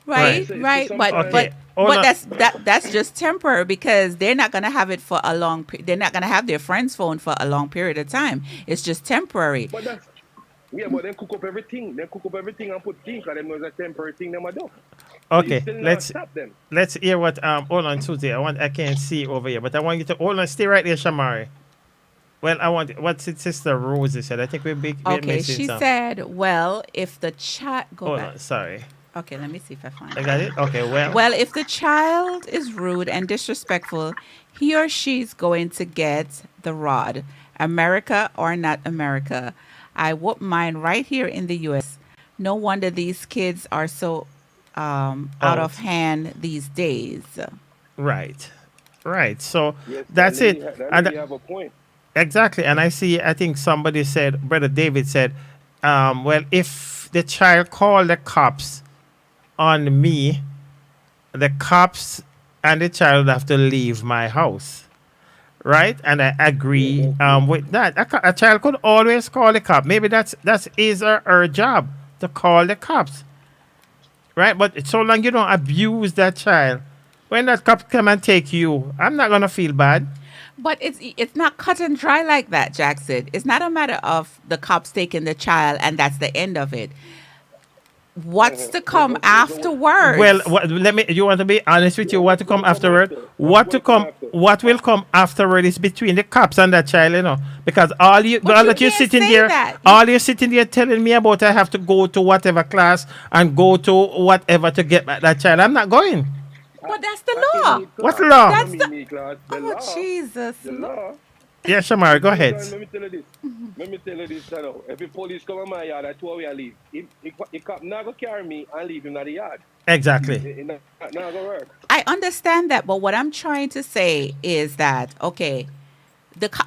right, So right. But sometimes- Okay. Hold on. that's just temporary because they're not gonna have it for a long. They're not gonna have their friend's phone for a long period of time. It's just temporary. But that's but then cook up everything. Then cook up everything and put things because them know it's a temporary thing them a do. So you Okay. still not Let's stop them. hear what hold on, Susie. I can't see over here, but I want you to hold on, stay right there, Shamari. Well, I want what's it Sister Rosie said. I think we're Okay, missing she some. said, "Well, if the child go Hold back." on, sorry. Okay, let me see if I find I it. got it? Okay, Well, if the child is rude and disrespectful, he or she's going to get the rod. America or not America. I whoop mine right here in the U.S. No wonder these kids are so out of hand these days. Right. Right. So Yes, that's that it. lady, that And lady have a point. exactly. And I think somebody said, Brother David said, well, if the child called the cops on me, the cops and the child have to leave my house. right? And I agree with that. A child could always call the cop. Maybe that's his or her job to call the cops, right? But so long you don't abuse that child, when that cop come and take you, I'm not gonna feel bad. But it's not cut and dry like that, Jackson. It's not a matter of the cops taking the child and that's the end of it. What's to come afterwards? Well, let me. You want to be honest with you? What to come afterward? What will come afterward is between the cops and that child, you know. Because all you that you're can't sitting say there, that. all you're sitting there telling me about, I have to go to whatever class and go to whatever to get back that child. I'm not going. But that's the law. What's the law? That's Let me, class. The law. Oh, Jesus. The law. Yeah, Shamari, go ahead. Let me tell you this. Let me tell you this. You know, if the police come in my yard, I told we I leave. If cop not gonna carry me and leave him at the yard. Exactly. It not gonna work. I understand that, but what I'm trying to say is that, okay,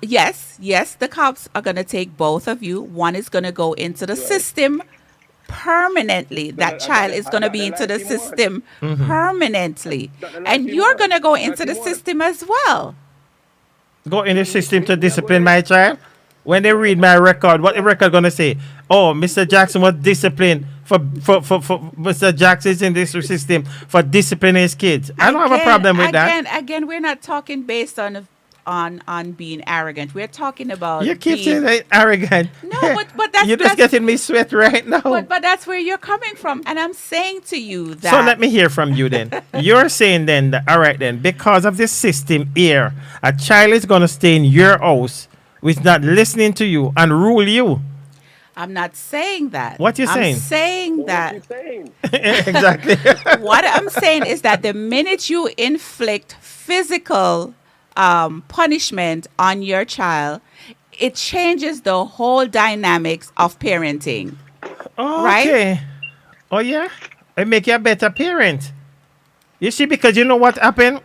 yes, the cops are going to take both of you. One is going to go into the system permanently. That child is going to be into the system permanently. And you're going to go into the system as well. Go in the system to discipline my child. When they read my record, what the record gonna say? Oh, Mr. Jackson was disciplined for Mr. Jackson is in this system for disciplining his kids. I don't have a problem with that. Again, we're not talking based on being arrogant. We're talking about You keep saying that arrogant. No, but that's you're just getting me sweat right now. But that's where you're coming from, and I'm saying to you that. So let me hear from you then. You're saying then that, all right then, because of this system here, a child is gonna stay in your house with not listening to you and rule you. I'm not saying that. What you saying? I'm saying that. What you saying? Exactly. What I'm saying is that the minute you inflict physical punishment on your child, it changes the whole dynamics of parenting. Oh, Right? okay. Oh yeah? It make you a better parent. You see, because you know what happened?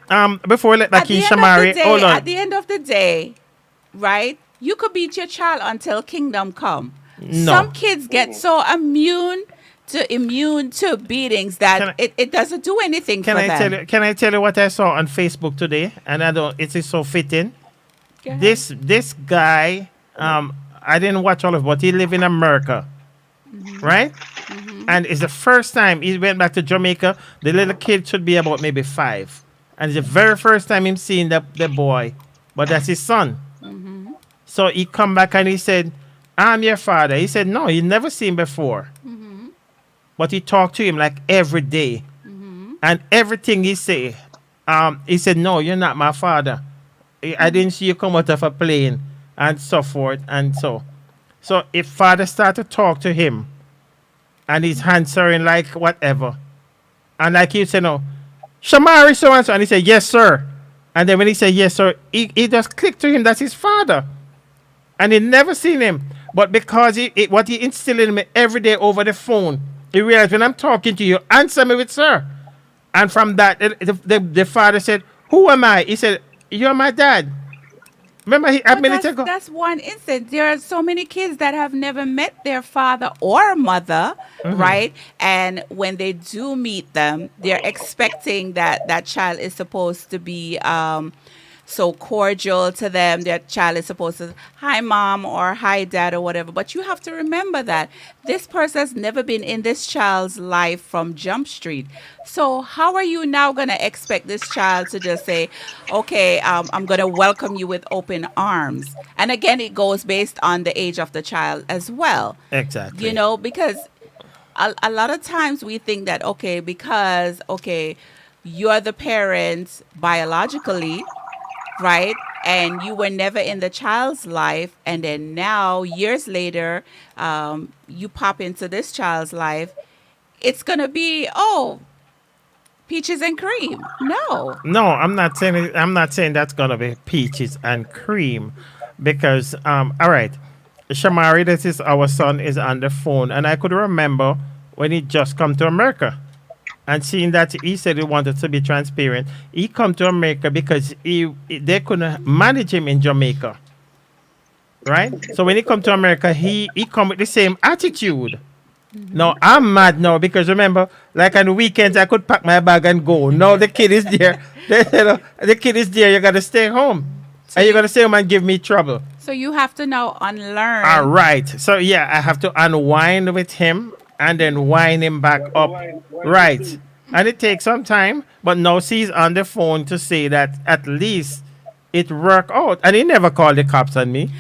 Before we let back in Shamari. Hold on. At the end of the day, right? You could beat your child until kingdom come. No. Some kids get so immune to beatings that it doesn't do anything for them. Can I tell you what I saw on Facebook today? And it is so fitting. Go ahead. This guy, I didn't watch all of it, but he live in America. Right? And it's the first time he went back to Jamaica. The little kid should be about maybe 5. And it's the very first time him seeing the boy. But that's his son. So he come back and he said, I'm your father. He said, no, he never seen him before. But he talked to him like every day. And everything he said, no, you're not my father. I didn't see you come out of a plane and so forth and so. So if father started to talk to him and he's answering like whatever, and like you said, no, Shamari so and so, and he said, yes, sir. And then when he said, yes, sir, he just clicked to him, that's his father. And he never seen him. But because what he instilled in me every day over the phone, he realized when I'm talking to you, answer me with sir. And from that, the father said, who am I? He said, you're my dad. Remember a minute ago? That's one instance. There are so many kids that have never met their father or mother, right? And when they do meet them, they're expecting that child is supposed to be so cordial to them. Their child is supposed to, hi mom or hi dad or whatever. But you have to remember that this person has never been in this child's life from Jump Street. So how are you now going to expect this child to just say, okay, I'm going to welcome you with open arms? And again, it goes based on the age of the child as well. Exactly. You know, because a lot of times we think that, okay, you're the parent biologically, right? And you were never in the child's life. And then now, years later, you pop into this child's life. It's going to be, peaches and cream. No, I'm not saying that's going to be peaches and cream. Because, all right, Shamari, that is our son, is on the phone. And I could remember when he just come to America. And seeing that he said he wanted to be transparent, he come to America because they couldn't manage him in Jamaica. Right? So when he come to America, he come with the same attitude. Now, I'm mad now because remember, like on the weekends, I could pack my bag and go. Now the kid is there. They said, the kid is there, you got to stay home. Are you gonna say man give me trouble? So you have to now unlearn. All right. So yeah, I have to unwind with him and then wind him back up. Wind Right. the suit. And it takes some time, but now she's on the phone to say that at least it worked out. And he never called the cops on me.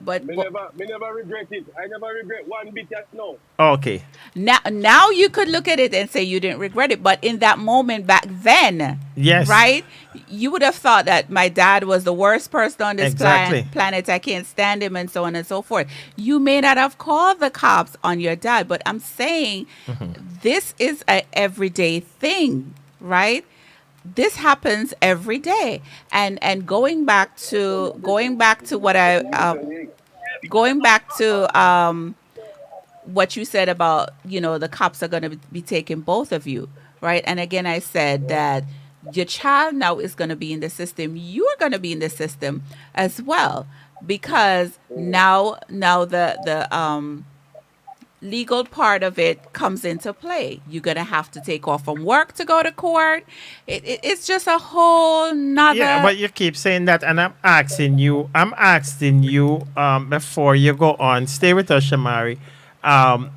But Me never regret it. I never regret one bit that no. Okay. now you could look at it and say you didn't regret it, but in that moment back then, Yes. right, you would have thought that my dad was the worst person on this Exactly. planet. I can't stand him, and so on and so forth. You may not have called the cops on your dad, but I'm saying this is a everyday thing, right? This happens every day, and going back to what I going back to what you said about, the cops are going to be taking both of you, right? And again, I said that your child now is going to be in the system. You are going to be in the system as well, because now the legal part of it comes into play. You're going to have to take off from work to go to court. It's just a whole nother. Yeah, but you keep saying that, and I'm asking you before you go on, stay with us, Shamari.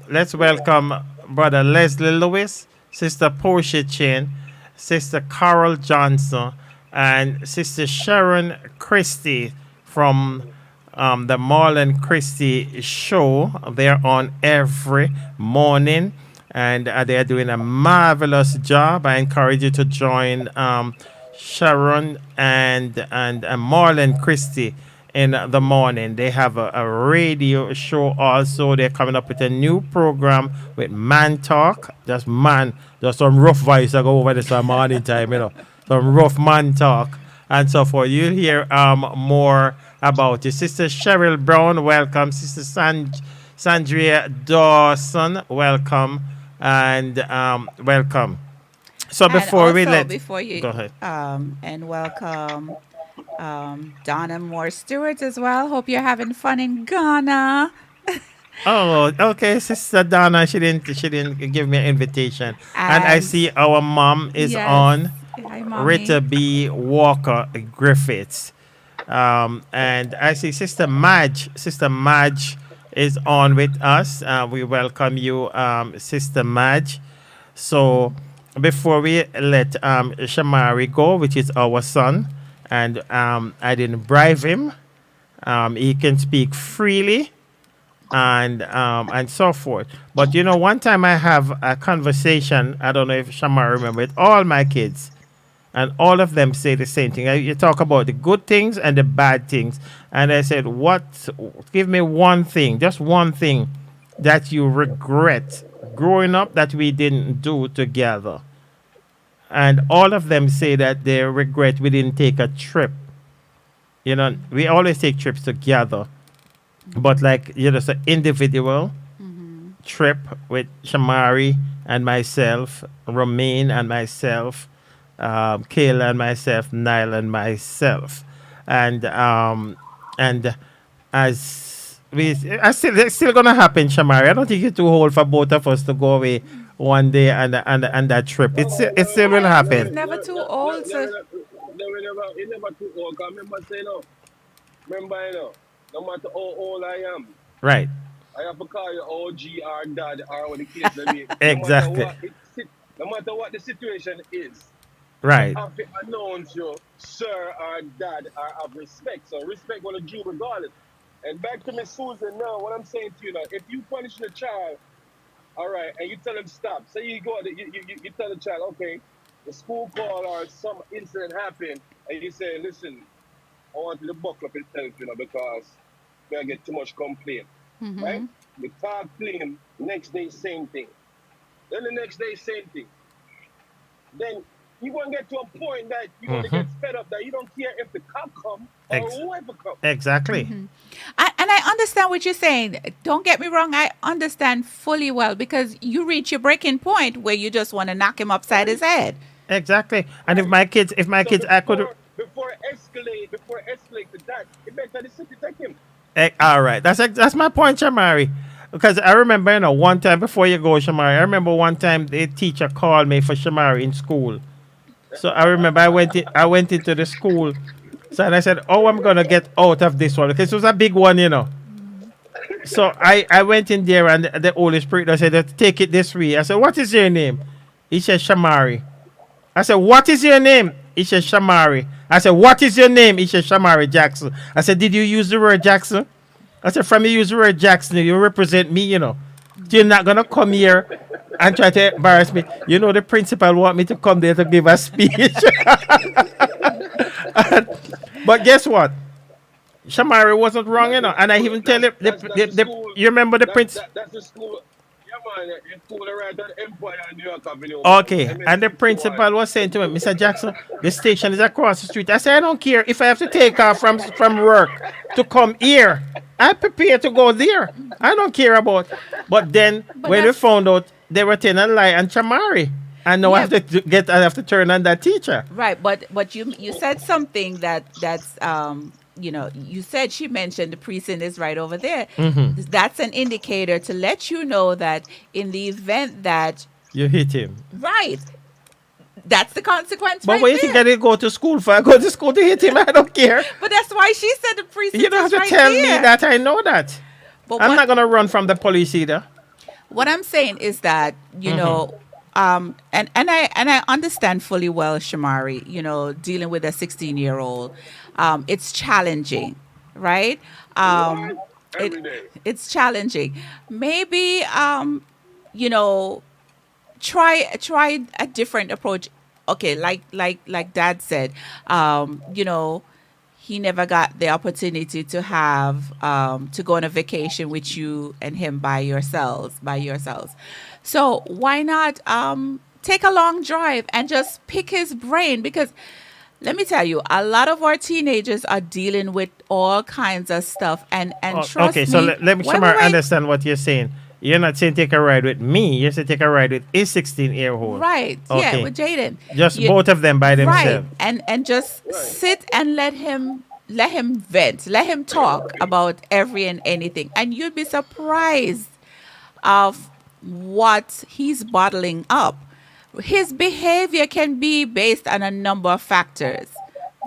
Let's welcome Brother Leslie Lewis, Sister Portia Chin, Sister Carol Johnson, and Sister Sharon Christie from the Marlon Christie show. They're on every morning, and they're doing a marvelous job. I encourage you to join Sharon and Marlon Christie in the morning. They have a radio show also. They're coming up with a new program with Man Talk. Just some rough voice I go over this morning time, some rough man talk and so forth. You'll hear more about it. Sister Cheryl Brown, welcome. Sister Sandria Dawson, welcome. And welcome. So before you go ahead. And welcome Donna Moore Stewart as well. Hope you're having fun in Ghana. Oh, okay, Sister Donna, she didn't give me an invitation. And I see our mom is Yes. on. Hi, Mommy. Rita B. Walker Griffiths. And I see Sister Madge. Sister Madge is on with us. We welcome you, Sister Madge. So before we let Shamari go, which is our son, and I didn't bribe him, he can speak freely and so forth. But one time I have a conversation, I don't know if Shamari remember it, all my kids. And all of them say the same thing. You talk about the good things and the bad things. And I said, give me one thing, just one thing that you regret growing up that we didn't do together. And all of them say that they regret we didn't take a trip. We always take trips together. But it's an individual trip with Shamari and myself, Romaine and myself, Kayla and myself, Nile and myself, and as it's still gonna happen, Shamari. I don't think it's too old for both of us to go away one day and that trip. It still will happen. It's never too old. It's never too old. 'Cause remember, no matter how old I am, Right. I have to call you OG or dad or what the case may be. Exactly. No matter what the situation is. Right. I have to announce you, sir or dad, or have respect. So respect what a Jew regardless. And back to Miss Susan now, what I'm saying to you now, if you punish the child, all right, and you tell him stop, say you go, you tell the child, okay, the school call or some incident happened, and you say, listen, I want you to buckle up yourself, because I get too much complaint, right? You talk to him, next day, same thing. Then the next day, same thing. Then you won't get to a point that you're going to get fed up that you don't care if the cop come or whoever come. Exactly. And I understand what you're saying. Don't get me wrong. I understand fully well, because you reach your breaking point where you just want to knock him upside his head. Exactly. And if my kids, I could. Before escalate to that, it better the city take him. All right. That's my point, Shamari. Because I remember, one time before you go, Shamari, I remember one time the teacher called me for Shamari in school. So I remember I went into the school So and I said, "Oh, I'm gonna get out of this one because it was a big one, you know." So I went in there and the Holy Spirit said, "Take it this way." I said, "What is your name?" He said, "Shamari." I said, "What is your name?" He said, "Shamari." I said, "What is your name?" He said, "Shamari Jackson." I said, "Did you use the word Jackson?" I said, "From you use the word Jackson, you represent me, you know. You're not gonna come here and try to embarrass me. You know the principal want me to come there to give a speech." But guess what? Shamari wasn't wrong, you know. And I even tell him, That's the school. you remember the prince? That's the school. Yeah, man. The school right on Empire and New York Avenue. Okay, MS and the 61. principal was saying to me, "Mr. Jackson, the station is across the street." I said, "I don't care if I have to take off from work to come here. I'm prepared to go there. I don't care about." But then when we that's- found out they were telling a lie and Chamari, and now Yeah. I have to turn on that teacher. Right, but you said something that's you said she mentioned the precinct is right over there. Mm-hmm. That's an indicator to let you know that in the event that You hit him. right, that's the consequence. But right what do you think I did go to school for? I go to school to hit him. I don't care. But that's why she said the precinct. You don't have is to right tell me there. that I know that. But I'm what- not gonna run from the police either. What I'm saying is that you know, and I understand fully well, Shamari. You know, dealing with a 16-year-old, it's challenging, right? Every day. It's challenging. Maybe you know, try a different approach. Okay, like Dad said, you know, he never got the opportunity to have to go on a vacation with you and him by yourselves. So why not take a long drive and just pick his brain? Because let me tell you, a lot of our teenagers are dealing with all kinds of stuff, and trust Okay, so me. let me wait, wait, wait. understand what you're saying. You're not saying take a ride with me. You're saying take a ride with a 16-year-old. Right. Okay. Yeah, with Jaden. Just You- both of them by Right. themselves. And just sit and let him vent. Let him talk about every and anything. And you'd be surprised of what he's bottling up. His behavior can be based on a number of factors.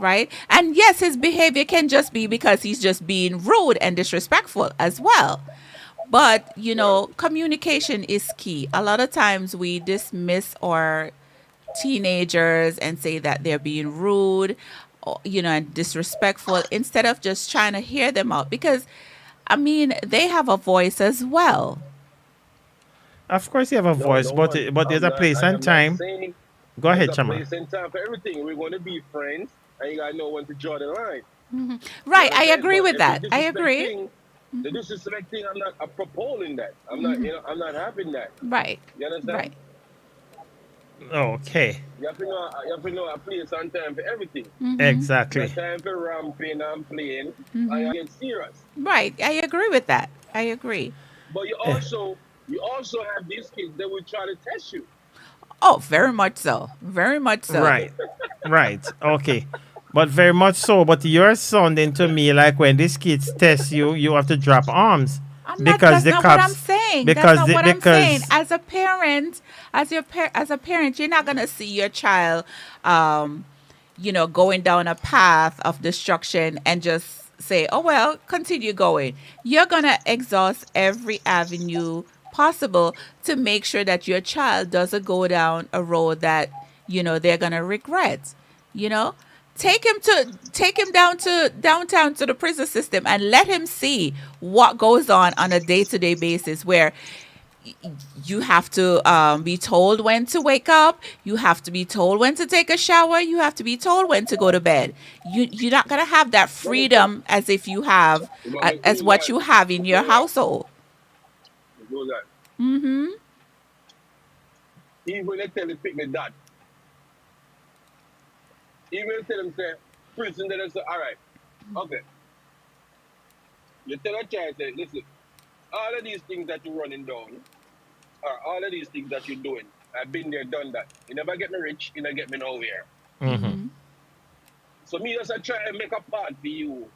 Right? And yes, his behavior can just be because he's just being rude and disrespectful as well. But, you know, communication is key. A lot of times we dismiss our teenagers and say that they're being rude, or, you know, and disrespectful instead of just trying to hear them out. Because, I mean, they have a voice as well. Of course, you have a voice, No, but I'm there's a not- place I am and not time. saying Go ahead, there's a Chama. place and time for everything. We're going to be friends, and you gotta know when to draw the line. Right. I You know what I'm agree saying? with But if that. the I agree. disrespect thing- The disrespect thing, I'm not proposing that. I'm not, you know, I'm not having that. Right. You understand? Right. Okay, You have to know a place and time for everything. exactly. There's time for ramping and playing, and you get serious. Right. I agree with that. I agree. But you also have these kids that will try to test you. Oh, very much so. Very much so. Right, right. Okay, but very much so. But you're sounding to me like when these kids test you, you have to drop arms That's not what I'm saying. Because That's not the- what I'm saying. because- As a parent, as a parent, you're not gonna see your child, you know, going down a path of destruction and just say, "Oh well, continue going." You're gonna exhaust every avenue possible to make sure that your child doesn't go down a road that you know they're gonna regret. You know, take him downtown to the prison system and let him see what goes on a day-to-day basis where you have to be told when to wake up, you have to be told when to take a shower, you have to be told when to go to bed. You're not going to have that freedom as if you have as what you have in your household. Do that. Mm-hmm. Even when they tell him pick me dad. Even when they tell him say prison, then they say, all right, okay. You tell a child, say, listen, all of these things that you're running down, or all of these things that you're doing, I've been there, done that. You never get me rich, you never get me nowhere. Mm-hmm. So me just try and make a part for you.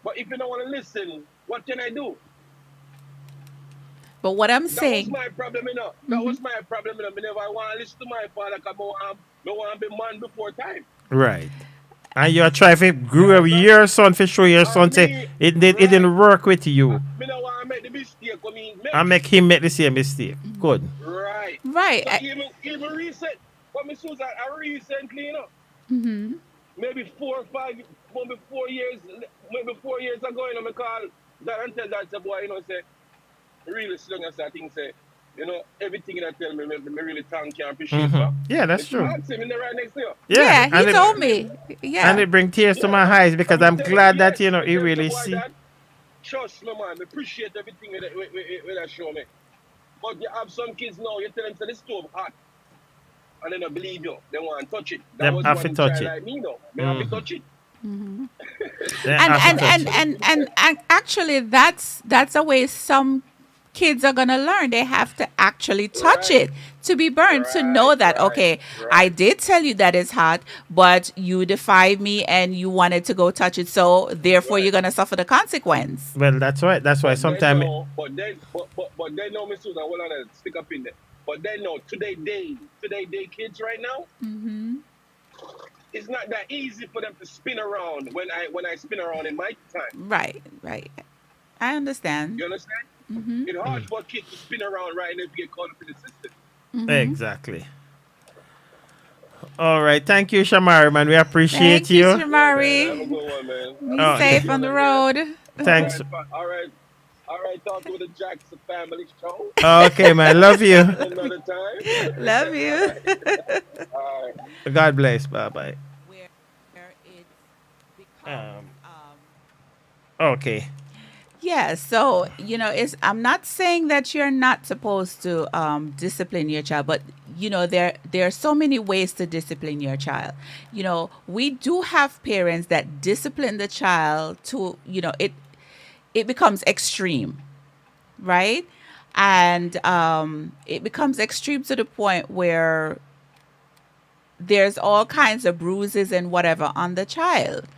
But if you don't want to listen, what can I do? But what I'm That was saying, my problem, you know. That was my problem, you know. Me never want to listen to my father because I want to be man before time. Right. And you try to grow your son for sure your son say it didn't work with you. Me no want to make the mistake. I mean, And make him make the same mistake. Good. right. Right. So even recent, but me Susan, I recently, maybe 4 or 5, maybe 4 years, maybe 4 years ago, me call that and tell that boy, say, really strong as that thing say, everything that tell me really thank you and appreciate you. Yeah, that's true. Ask him in the right next to you. Yeah, and he it, told me. Yeah. and it bring tears to my eyes because I'm glad that he really see. Trust me, man. I appreciate everything with that show me. But you have some kids now, you tell them say the stove hot. And they don't believe you. They want to touch it. That Them was have to one touch child it. like me now. They have to touch it. They and have to and, touch and, it. and actually that's a way some kids are gonna learn. They have to actually touch Right. it to be burned, to know that okay, I did tell you that it's hot, but you defied me and you wanted to go touch it, so therefore you're gonna suffer the consequence. Well, that's right. That's why sometimes But they know, Miss Susan, hold on, stick up in there. But they know today they kids right now, it's not that easy for them to spin around when I spin around in my time. Right. I understand. You understand? It's hard for a kid to spin around right now if you get caught up in the system. exactly. All right, thank you, Shamari, man. We appreciate Thank you, Have a Shamari. good one, man. Be Oh, safe on the road. Thanks. All right. Talk to the Jackson family show Okay, man. Love you. another time. Love you. All right. God bless. Bye bye. Where it's become, Okay. yeah, so I'm not saying that you're not supposed to discipline your child, but there are so many ways to discipline your child. We do have parents that discipline the child to it becomes extreme, right? And it becomes extreme to the point where there's all kinds of bruises and whatever on the child,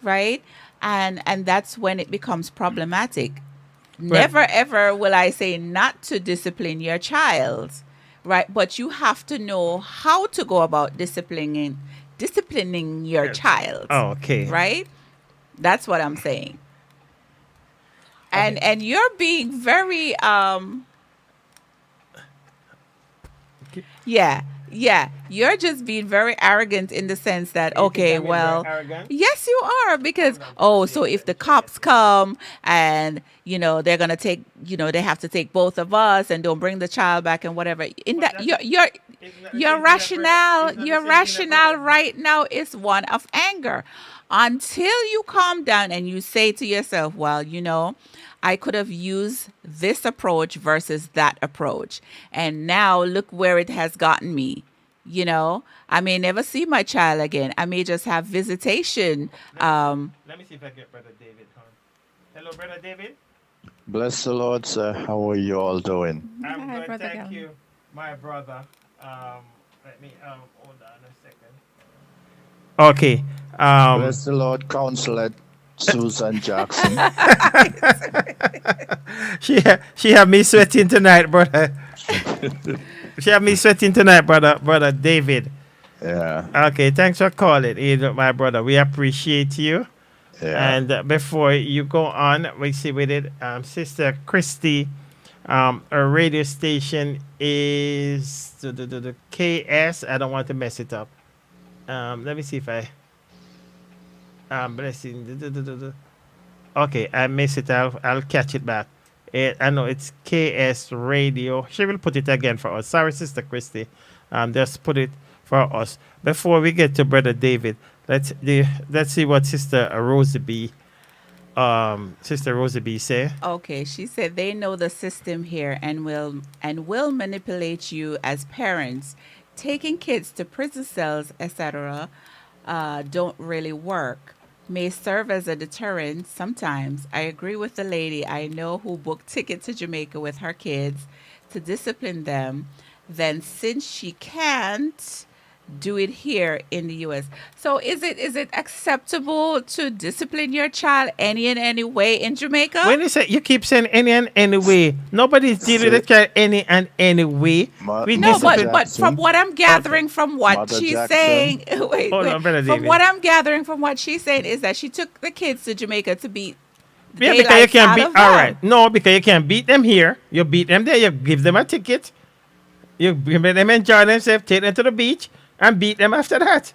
right? And that's when it becomes problematic. Never ever will I say not to discipline your child, right? But you have to know how to go about disciplining your child, Okay. right? That's what I'm saying. And you're being very yeah, you're just being very arrogant in the sense that okay, well, yes you are, because so if the cops come and they're gonna take they have to take both of us and don't bring the child back and whatever, in that your rationale right now is one of anger until you calm down and you say to yourself, well, I could have used this approach versus that approach. And now look where it has gotten me. I may never see my child again. I may just have visitation. Let me see if I get Brother David on. Hello, Brother David. Bless the Lord, sir. How are you all doing? I'm Hi, good, Brother thank Gallon. you, my brother. Let me hold on a second. Okay. Bless the Lord, Counselor Susan Jackson. She have me sweating tonight, brother. She have me sweating tonight, brother David. Yeah. Okay, thanks for calling, my brother. We appreciate you. Yeah. And before you go on, we see with it, Sister Christy, her radio station is the KS. I don't want to mess it up. Let me see if I. Blessing. Okay, I missed it. I'll catch it back. I know it's KS Radio. She will put it again for us. Sorry, Sister Christy. Just put it for us. Before we get to Brother David, let's see what Sister Rosie B. say. Okay, she said they know the system here and will manipulate you as parents. Taking kids to prison cells, etc., don't really work. May serve as a deterrent sometimes. I agree with the lady I know who booked ticket to Jamaica with her kids to discipline them. Then since she can't, do it here in the US. So is it acceptable to discipline your child any and any way in Jamaica? When you say you keep saying any and any way, nobody's dealing with the child any and any way. We No, discipline. but from what I'm gathering from what Mother she's Jackson. saying, wait, Hold wait. on, Brother From David. what I'm gathering from what she's saying is that she took the kids to Jamaica to beat the Yeah, because you daylights can't out beat. of All them. right, no, because you can't beat them here. You beat them there. You give them a ticket. You make them enjoy themselves. Take them to the beach and beat them after that.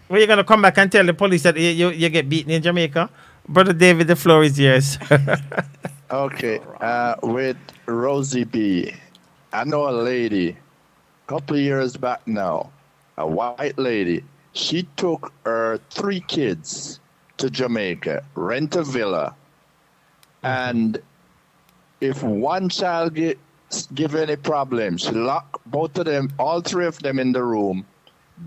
Well, you're gonna come back and tell the police that you get beaten in Jamaica, Brother David. The floor is yours. Okay, with Rosie B. I know a lady, couple of years back now, a white lady. She took her 3 kids to Jamaica, rent a villa, and if one child give any problem, she lock both of them, all 3 of them in the room,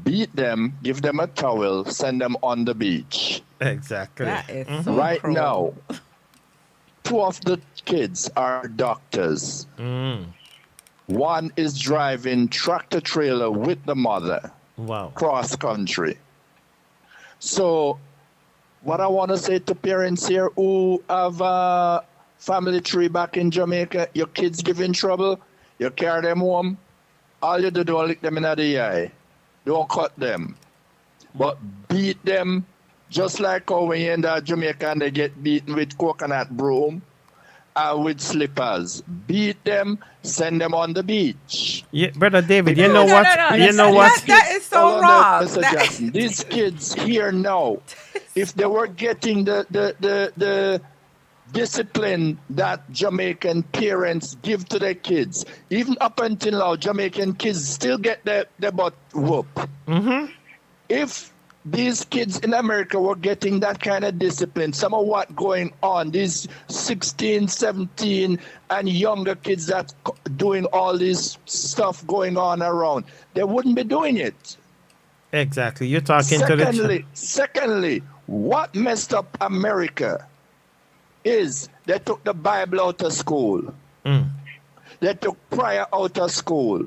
beat them, give them a towel, send them on the beach. Exactly. That is so Right cruel. now, 2 of the kids are doctors. One is driving tractor trailer with the mother Wow. cross country. So, what I want to say to parents here who have a family tree back in Jamaica, your kids give in trouble, you carry them home, all you do, don't lick them in the eye. Don't cut them. But beat them just like how when you're in the Jamaica and they get beaten with coconut broom with slippers. Beat them, send them on the beach. Yeah, Brother David, you No, know no, what? no, no, You that's- know what? that is so Hold on wrong. there, Mr. That- Jackson. These kids here now, if they were getting the discipline that Jamaican parents give to their kids, even up until now, Jamaican kids still get their butt whooped. If these kids in America were getting that kind of discipline, some of what going on, these 16, 17 and younger kids that doing all this stuff going on around, they wouldn't be doing it. Exactly. You're talking to the. Secondly, what messed up America is they took the Bible out of school. They took prayer out of school.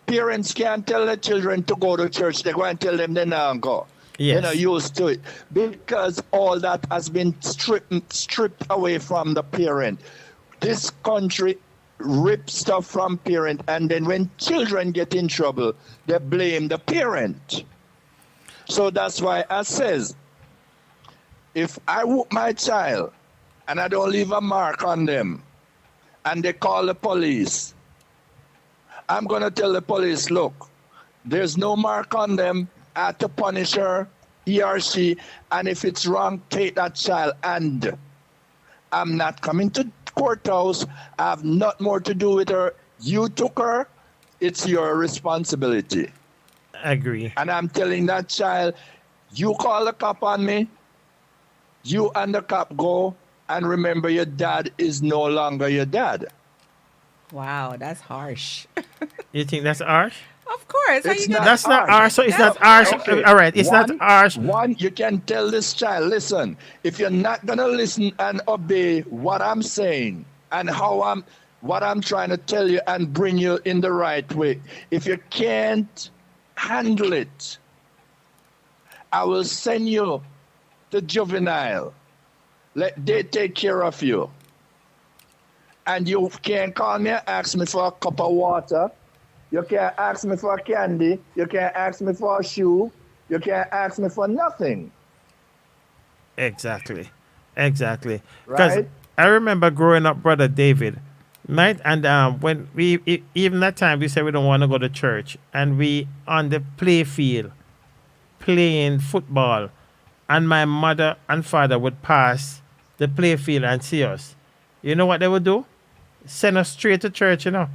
Parents can't tell their children to go to church. They go and tell them they not go. Yes. They're not used to it because all that has been stripped away from the parent. This country rips stuff from parent, and then when children get in trouble, they blame the parent. So that's why I says, if I whoop my child and I don't leave a mark on them, and they call the police, I'm going to tell the police, look, there's no mark on them. I have to punish her, he or she, and if it's wrong, take that child. And I'm not coming to courthouse. I have nothing more to do with her. You took her. It's your responsibility. Agree. And I'm telling that child, you call the cop on me, you and the cop go, and remember your dad is no longer your dad. Wow, that's harsh. You think that's harsh? Of course. How It's you gonna- not That's not harsh. harsh. So it's That's not harsh. Okay. All right. It's not harsh. One, you can tell this child, listen, if you're not gonna listen and obey what I'm saying and what I'm trying to tell you and bring you in the right way, if you can't handle it, I will send you to juvenile. Let they take care of you. And you can't call me and ask me for a cup of water. You can't ask me for candy. You can't ask me for a shoe. You can't ask me for nothing. Exactly. Exactly. Because Right? I remember growing up, Brother David, right? And when even that time, we said we don't want to go to church. And we on the play field playing football. And my mother and father would pass the play field and see us. You know what they would do? Send us straight to church, you know.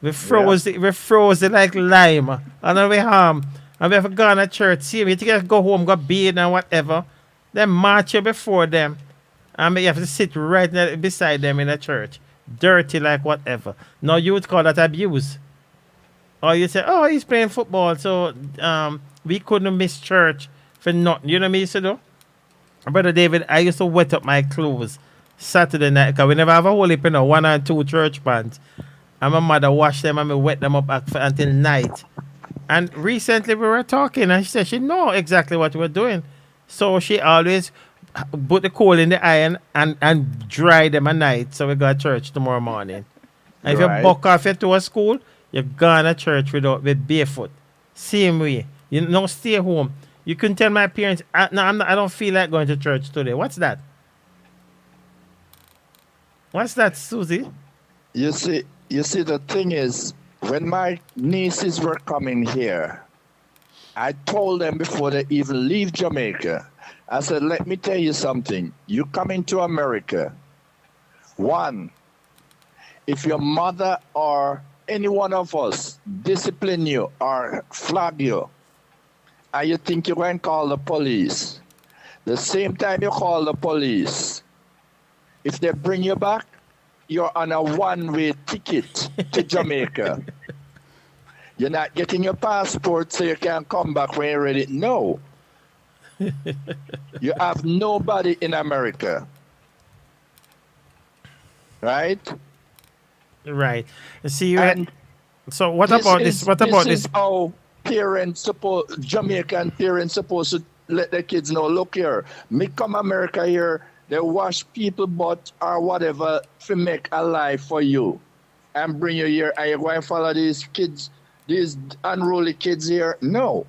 We froze it like lime. And then we and we have gone to church, see me, you go home, go bathe and whatever. Then march you before them. And you have to sit right beside them in the church. Dirty like whatever. Now you would call that abuse. Or you say, oh, he's playing football, so we couldn't miss church for nothing. You know what I used to do? Brother David, I used to wet up my clothes Saturday night because we never have a whole heap, 1 or 2 church bands. and my mother wash them and me wet them up until night. And recently we were talking, and she said she know exactly what we're doing. So she always put the coal in the iron and dry them at night. So we go to church tomorrow morning. And if you Right. buck off to a school, you're gone to church with barefoot. Same way. You don't stay home. You couldn't tell my parents, no, I don't feel like going to church today. What's that? What's that, Susie? You see, the thing is, when my nieces were coming here, I told them before they even leave Jamaica, I said, let me tell you something. You coming to America, one, if your mother or any one of us discipline you or flag you, and you think you're going to call the police, the same time you call the police, if they bring you back, you're on a one-way ticket to Jamaica. You're not getting your passport so you can come back when you're ready. No. You have nobody in America. Right? Right. See, And so what about this? What about This this? is how Jamaican parents supposed to let their kids know, look here, me come America here, they wash people butt or whatever to make a life for you and bring you here and you're going to follow these kids, these unruly kids here? No.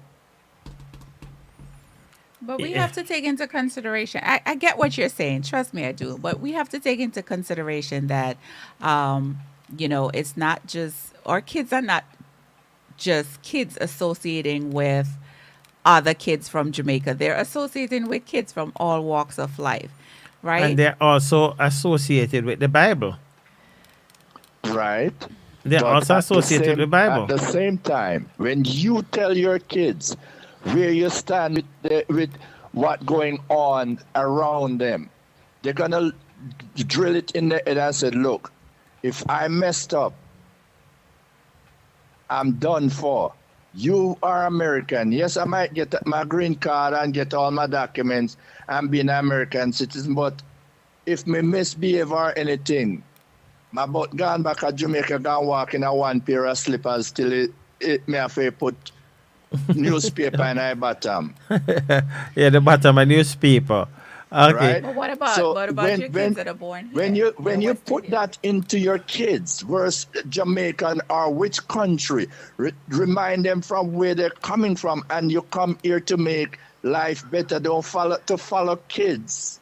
But we have to take into consideration. I get what you're saying. Trust me, I do. But we have to take into consideration that, it's not just, our kids are not just kids associating with other kids from Jamaica. They're associating with kids from all walks of life, right? And they're also associated with the Bible. Right. They're But also at the associated same- with the Bible. At the same time, when you tell your kids where you stand with what going on around them, they're gonna drill it in their head and say, look, if I messed up, I'm done for. You are American. Yes, I might get my green card and get all my documents and be an American citizen, but if me misbehave or anything, my butt gone back to Jamaica, gone walk in a one pair of slippers till it me have to put newspaper in my bottom. Yeah, the bottom of newspaper. Okay. Right? But what about So your kids that are born here? When you put that into your kids, where's Jamaican or which country, remind them from where they're coming from, and you come here to make life better. Don't follow kids.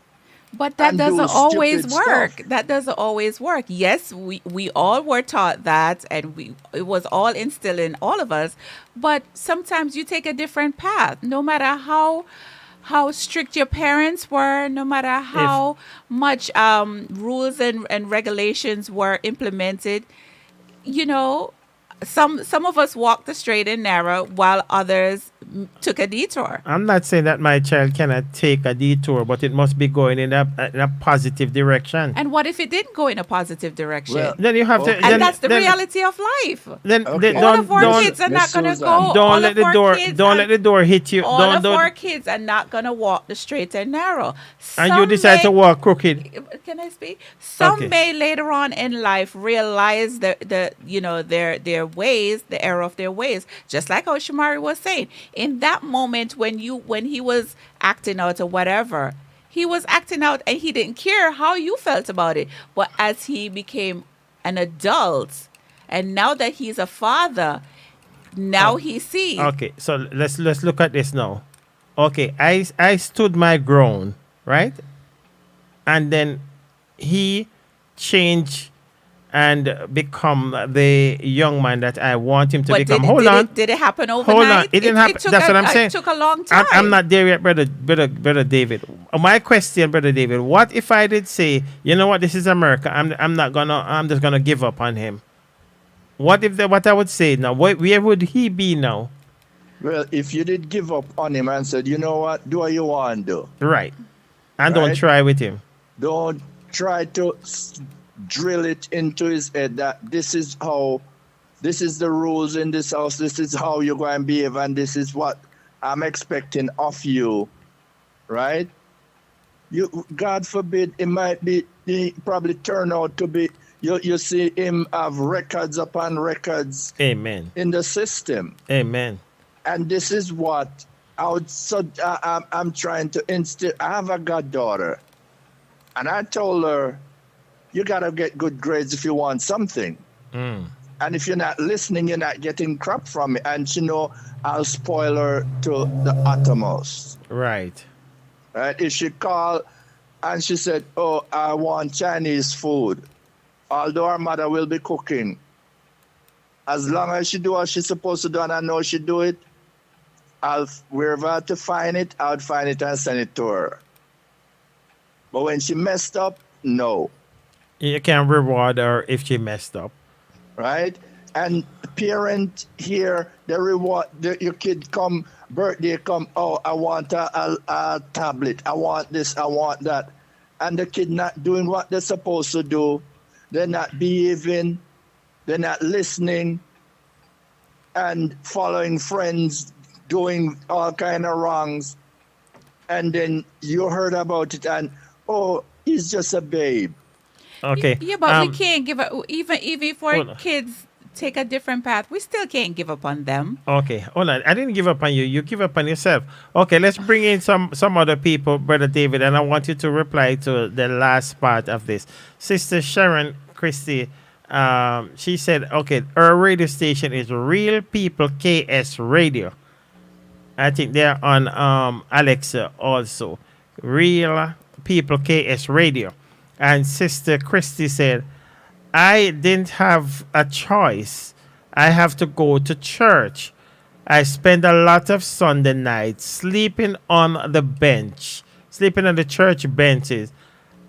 But that and do doesn't always stupid work. stuff. That doesn't always work. Yes, we all were taught that, and it was all instilled in all of us. But sometimes you take a different path, no matter how strict your parents were, no matter how much rules and regulations were implemented. Some of us walked the straight and narrow while others took a detour. I'm not saying that my child cannot take a detour, but it must be going in a positive direction. And what if it didn't go in a positive direction? Well, Then you have to. And then- that's the then- reality of life. Then, Okay. then All don't of our don't kids are not Miss going to Susan. go. all don't let of the our door kids don't are- let the door hit you. All Don't of don't. our kids are not going to walk the straight and narrow. And you Some decide to may- walk crooked. Can I speak? Some Okay. may later on in life realize their ways, the error of their ways. Just like how Shamari was saying, in that moment when he was acting out or whatever, he was acting out and he didn't care how you felt about it. But as he became an adult, and now that he's a father, now he sees. Okay, so let's look at this now. Okay, I stood my ground, right? And then he changed and become the young man that I want him to But become. did it happen overnight? Hold on. It didn't happen. took That's what I'm saying. It took a long time. I'm not there yet, brother David. My question, brother David, what if I did say, you know what, this is America. I'm just gonna give up on him. What I would say now? Where would he be now? Well, if you did give up on him and said, you know what, do what you want to do. Right. And don't Right. try with him. Don't try to drill it into his head that this is the rules in this house, this is how you're going to behave, and this is what I'm expecting of you, right? God forbid, it probably turn out to be You see him have records upon records Amen. in the system. Amen. And this is what I'm trying to instill. I have a goddaughter, and I told her, you got to get good grades if you want something. And if you're not listening, you're not getting crap from me. And she know I'll spoil her to the uttermost. Right. Right? If she called and she said, oh, I want Chinese food, although her mother will be cooking, as long as she do what she's supposed to do and I know she do it, wherever to find it, I would find it and send it to her. But when she messed up, no. You can reward her if she messed up. Right? And parent here, they reward your kid come, birthday come, oh, I want a tablet, I want this, I want that. And the kid not doing what they're supposed to do. They're not behaving, they're not listening, and following friends, doing all kind of wrongs. And then you heard about it and, oh, he's just a babe. Okay. Yeah, but we can't give up. Even if our kids take a different path, we still can't give up on them. Okay, hold on. I didn't give up on you. You give up on yourself. Okay, let's bring in some other people, Brother David, and I want you to reply to the last part of this. Sister Sharon Christie, she said, okay, her radio station is Real People KS Radio. I think they're on Alexa also. Real People KS Radio. And Sister Christie said, I didn't have a choice. I have to go to church. I spend a lot of Sunday nights sleeping on the bench, sleeping on the church benches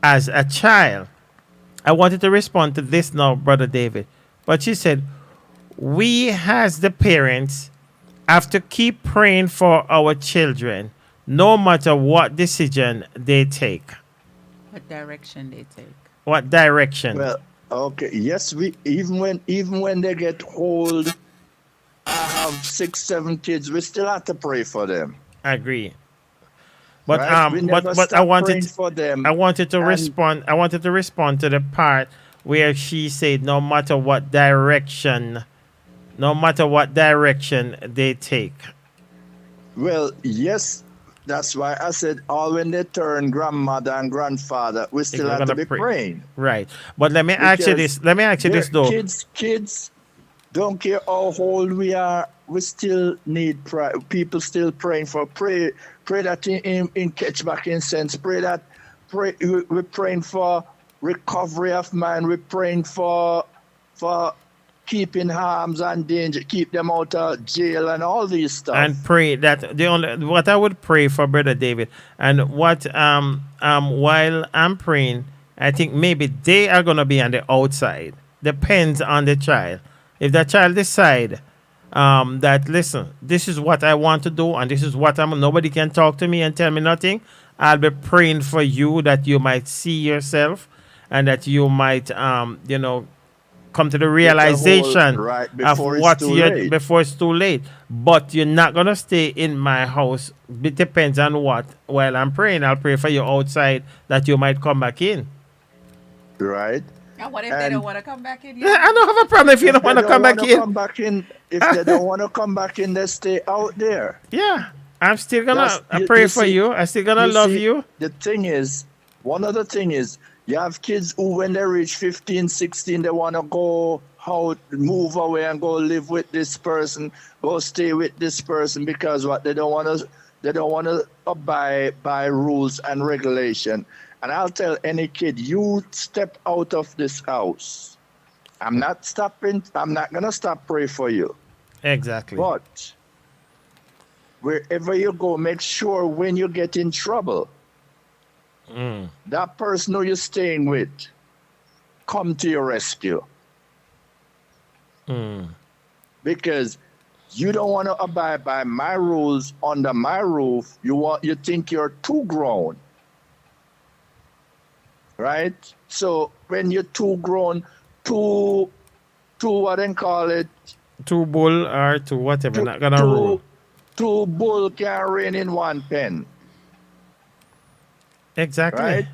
as a child. I wanted to respond to this now, Brother David. But she said, we as the parents have to keep praying for our children, no matter what decision they take. What direction they take? What direction? Well, okay, yes, we even when they get old, I have 6, 7 kids, we still have to pray for them. I agree. But Right? We never but I stop wanted praying for them. I wanted to And- respond. I wanted to respond to the part where she said, no matter what direction they take. Well, yes, that's why I said all when they turn grandmother and grandfather, we still You're have to gonna be pray. praying. Right. But let me ask you Because this. Let me ask you this though. Kids, don't care how old we are, we still need prayer. People still praying for pray that in catch back in sense. We're praying for recovery of mind. We're praying for keeping harms and danger, keep them out of jail and all these stuff. And pray that what I would pray for Brother David, and what while I'm praying, I think maybe they are gonna be on the outside. Depends on the child. If the child decide that listen, this is what I want to do, and this is what nobody can talk to me and tell me nothing, I'll be praying for you that you might see yourself, and that you might come to the realization right, of before it's what too you late. before it's too late. But you're not gonna stay in my house. It depends on what. While I'm praying, I'll pray for you outside that you might come back in. Right? And what if they And- don't want to come back in? Yeah, I don't have a problem if you don't They want to don't come back wanna in. come back in. If they don't want to come back in, they stay out there. Yeah, I'm still gonna That's- I you- pray you for see- you. I'm still gonna love see, you. The thing is, one other thing is, you have kids who, when they reach 15, 16, they want to go out, move away and go live with this person, go stay with this person because what they don't want to abide by rules and regulation. And I'll tell any kid, you step out of this house. I'm not gonna stop praying for you. Exactly. But wherever you go, make sure when you get in trouble, that person who you're staying with come to your rescue. Because you don't want to abide by my rules under my roof. You think you're too grown. Right? So when you're too grown, too what they call it, Two bull or two whatever. Not gonna rule. two bull can rein in one pen. Exactly. Right?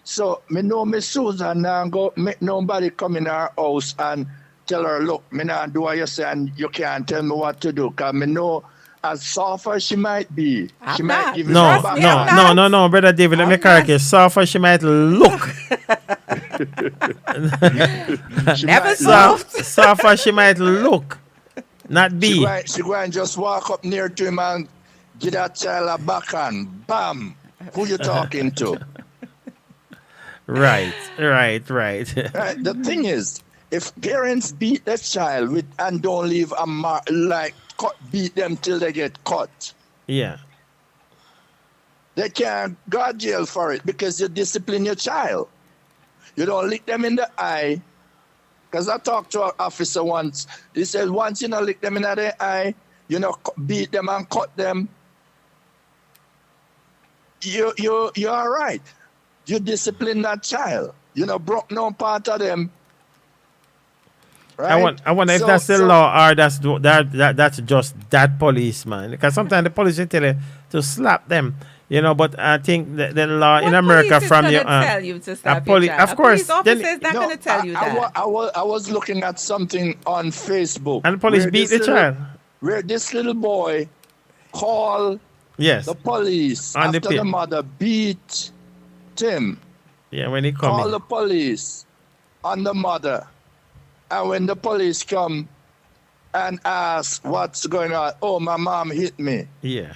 So me know Miss Susan now go make nobody come in our house and tell her, look, me now do what you say and you can't tell me what to do. Cause me know as soft as she might be, I'm she not. might give you No, some me, I'm backhand. no, brother David. Let me I'm correct not. you. Soft as she might look, She Never might soft. soft as she might look, not She be. go and just walk up near to him and give that child a backhand. Bam. Who you talking to? Right. Right. The thing is, if parents beat the child with and don't leave a mark, like beat them till they get caught, Yeah. they can't go to jail for it because you discipline your child. You don't lick them in the eye. Because I talked to an officer once. He said once you don't lick them in the eye, you know, beat them and cut them, you're all right. You discipline that child. You know, broke no part of them. Right? I wonder if that's the law or that's just that policeman. Because sometimes the police will tell you to slap them, you know. But I think the law in What America police is from gonna you, tell you to stop your child? of A course, police officer then, is not going to tell you that. I was looking at something on Facebook. and the police where beat this the child. Where this little boy called Yes. the police On the after pit. the mother beat him. Yeah, when he Call come the in. police on the mother. And when the police come and ask what's going on, oh, my mom hit me. Yeah.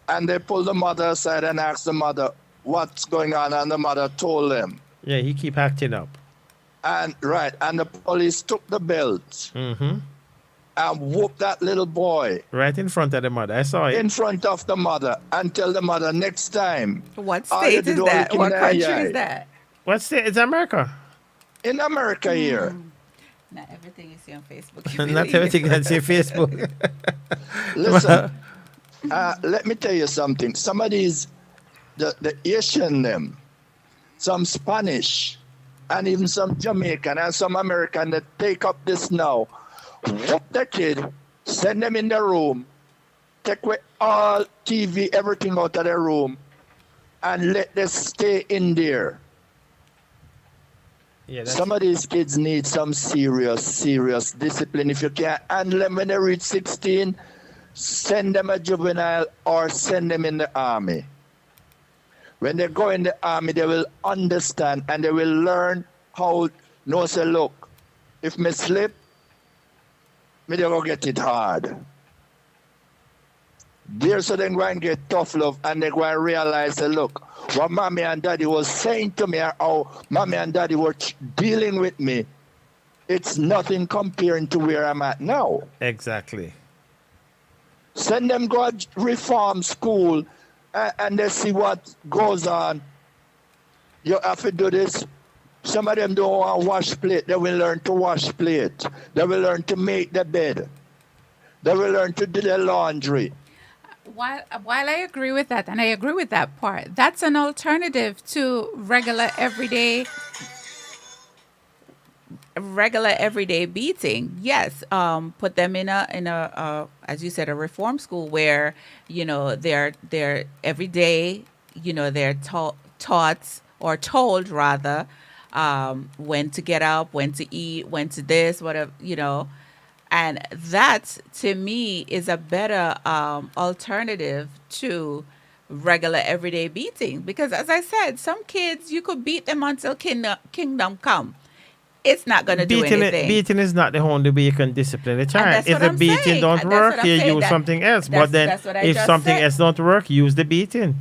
And they pull the mother aside and ask the mother what's going on, and the mother told them. Yeah, he keep acting up. And the police took the belt Mm-hmm. and whooped that little boy Right in front of the mother. I saw it. in front of the mother and tell the mother next time. What all you state do is is that? look What in the country eye. is that? What state? It's America. In America here. Not everything you see on Facebook. you Not believe. everything that's your Facebook. Listen, let me tell you something. Some of these, the Asian them, some Spanish, and even some Jamaican and some American that take up this now. Whoop the kid, send them in the room, take away all TV, everything out of the room, and let them stay in there. Yeah, that's, Some of these kids need some serious discipline. If you can't handle them when they reach 16, send them a juvenile or send them in the army. When they go in the army, they will understand and they will learn how, no, say, look, if me slip, me they go get it hard. There, so they go and get tough love and they go and realize, that, look, what mommy and daddy was saying to me, or how mommy and daddy were dealing with me, it's nothing comparing to where I'm at now. exactly. Send them go to reform school and they see what goes on. You have to do this. Some of them don't want to wash plate. They will learn to wash plate. They will learn to make the bed. They will learn to do the laundry. While I agree with that, and I agree with that part, that's an alternative to regular everyday beating. Yes, put them in a as you said, a reform school where they're every day, they're taught or told rather when to get up, when to eat, when to this, whatever, and that to me is a better alternative to regular everyday beating, because as I said, some kids you could beat them until kingdom come. It's not going to do anything. Beating is not the only way you can discipline a child. that's If what the I'm beating saying. don't That's work, what I'm you saying. use something else. But then that's what I if just something said. else don't work, use the beating.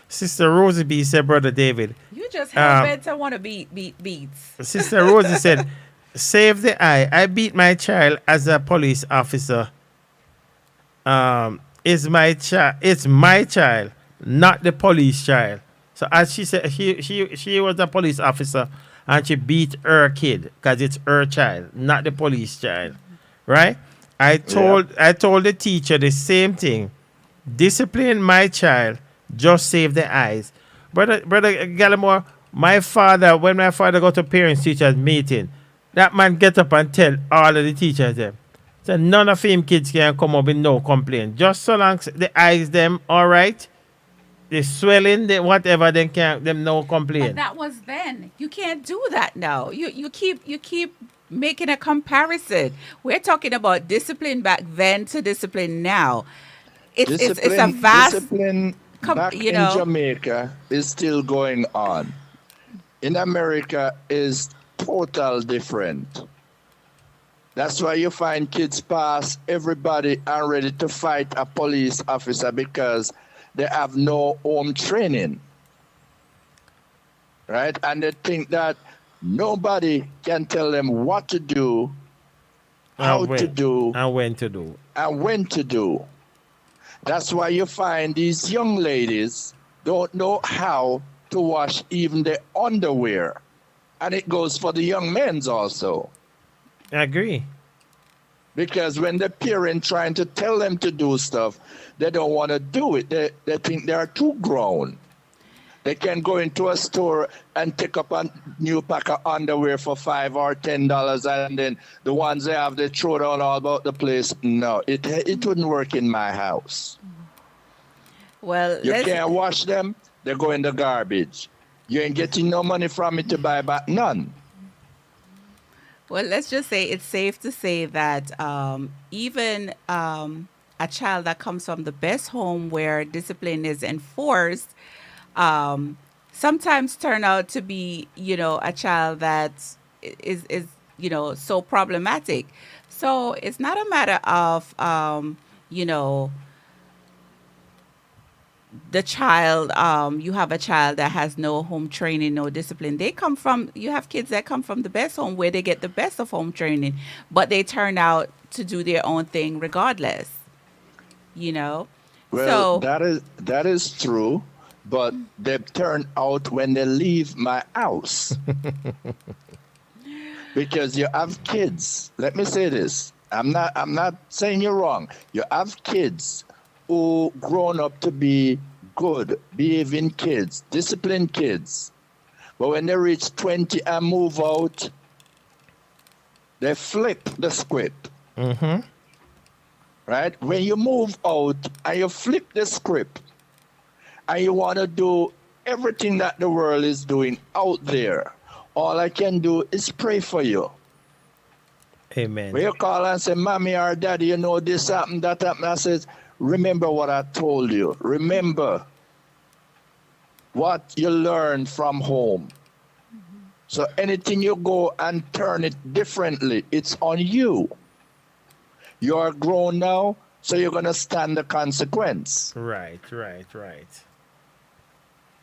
Sister Rosie B said, Brother David. You just hell bent to want to beats. Sister Rosie said, save the eye. I beat my child as a police officer. It's my child, not the police child. So as she said, she was a police officer and she beat her kid because it's her child, not the police child. Right? I told the teacher the same thing. Discipline my child, just save the eyes. Brother Gallimore, when my father got to parents teachers meeting, that man get up and tell all of the teachers them. So none of him kids can come up with no complaint. Just so long the eyes them all right, The swelling, the whatever, they can't, them no But complain. that was then. You can't do that now. You keep making a comparison. We're talking about discipline back then to discipline now. It's a vast Discipline back you in know. Jamaica is still going on. In America is total different. That's why you find kids pass everybody and ready to fight a police officer because they have no home training, right? And they think that nobody can tell them what to do, how to do, And when to do. and when to do. That's why you find these young ladies don't know how to wash even their underwear. And it goes for the young men's also. I agree. Because when the parent trying to tell them to do stuff, they don't want to do it. They think they are too grown. They can go into a store and pick up a new pack of underwear for $5 or $10, and then the ones they have, they throw down all about the place. No, it wouldn't work in my house. Well, You can't wash them, they go in the garbage. You ain't getting no money from it to buy back none. Well, let's just say it's safe to say that even a child that comes from the best home where discipline is enforced sometimes turn out to be, a child that is so problematic. So it's not a matter of, the child, you have a child that has no home training, no discipline. You have kids that come from the best home where they get the best of home training, but they turn out to do their own thing regardless, Well, So, that is true, but they turn out when they leave my house. Because you have kids. Let me say this. I'm not saying you're wrong. You have kids who grown up to be good, behaving kids, disciplined kids. But when they reach 20 and move out, they flip the script. Mm-hmm. Right? When you move out and you flip the script and you want to do everything that the world is doing out there, all I can do is pray for you. Amen. When you call and say, Mommy or Daddy, this happened, that happened, I says, remember what I told you. Remember what you learned from home. So anything you go and turn it differently, it's on you. You're grown now, so you're going to stand the consequence. Right.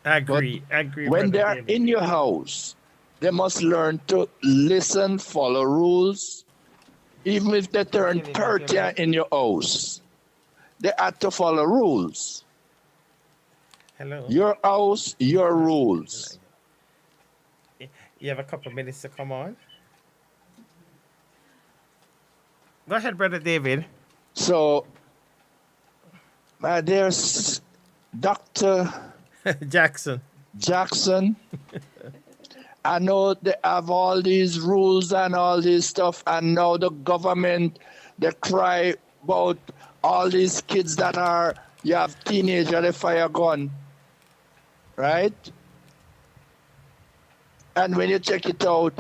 Agree. When Brother they're David. in your house, they must learn to listen, follow rules. Even if they turn 30 and in your house, they have to follow rules. Hello. Your house, your rules. You have a couple minutes to come on. Go ahead, Brother David. So, my dear Dr. Jackson. Jackson, I know they have all these rules and all this stuff, and now the government, they cry about all these kids you have teenager, they fire gun, right? And when you check it out,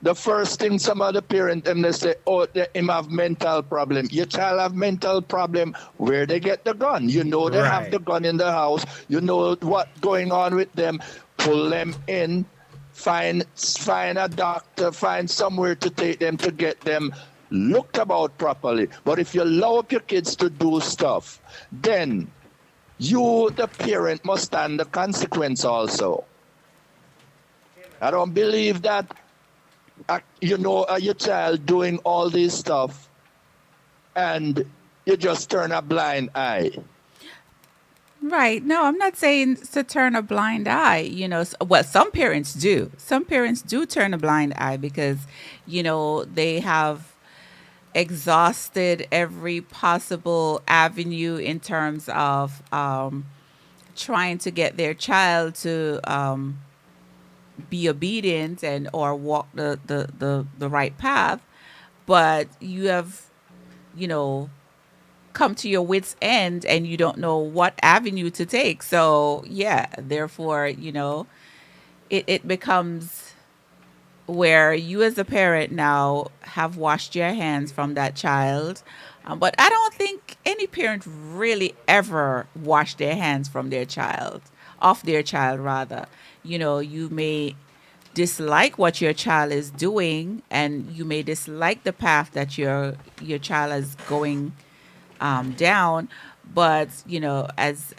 the first thing some of the parents, they say, they him have mental problem. Your child have mental problem, where they get the gun. You know they have Right. the gun in the house. You know what's going on with them. Pull them in, find a doctor, find somewhere to take them to get them looked about properly. But if you allow up your kids to do stuff, then you, the parent, must stand the consequence also. I don't believe that your child doing all this stuff and you just turn a blind eye. right. No, I'm not saying to turn a blind eye, well, some parents do. Some parents do turn a blind eye because, they have exhausted every possible avenue in terms of trying to get their child to be obedient and or walk the right path, but you have come to your wits end and you don't know what avenue to take. So yeah, therefore, it becomes where you as a parent now have washed your hands from that child. But I don't think any parent really ever wash their hands from their child, off their child rather. You may dislike what your child is doing, and you may dislike the path that your child is going down. But as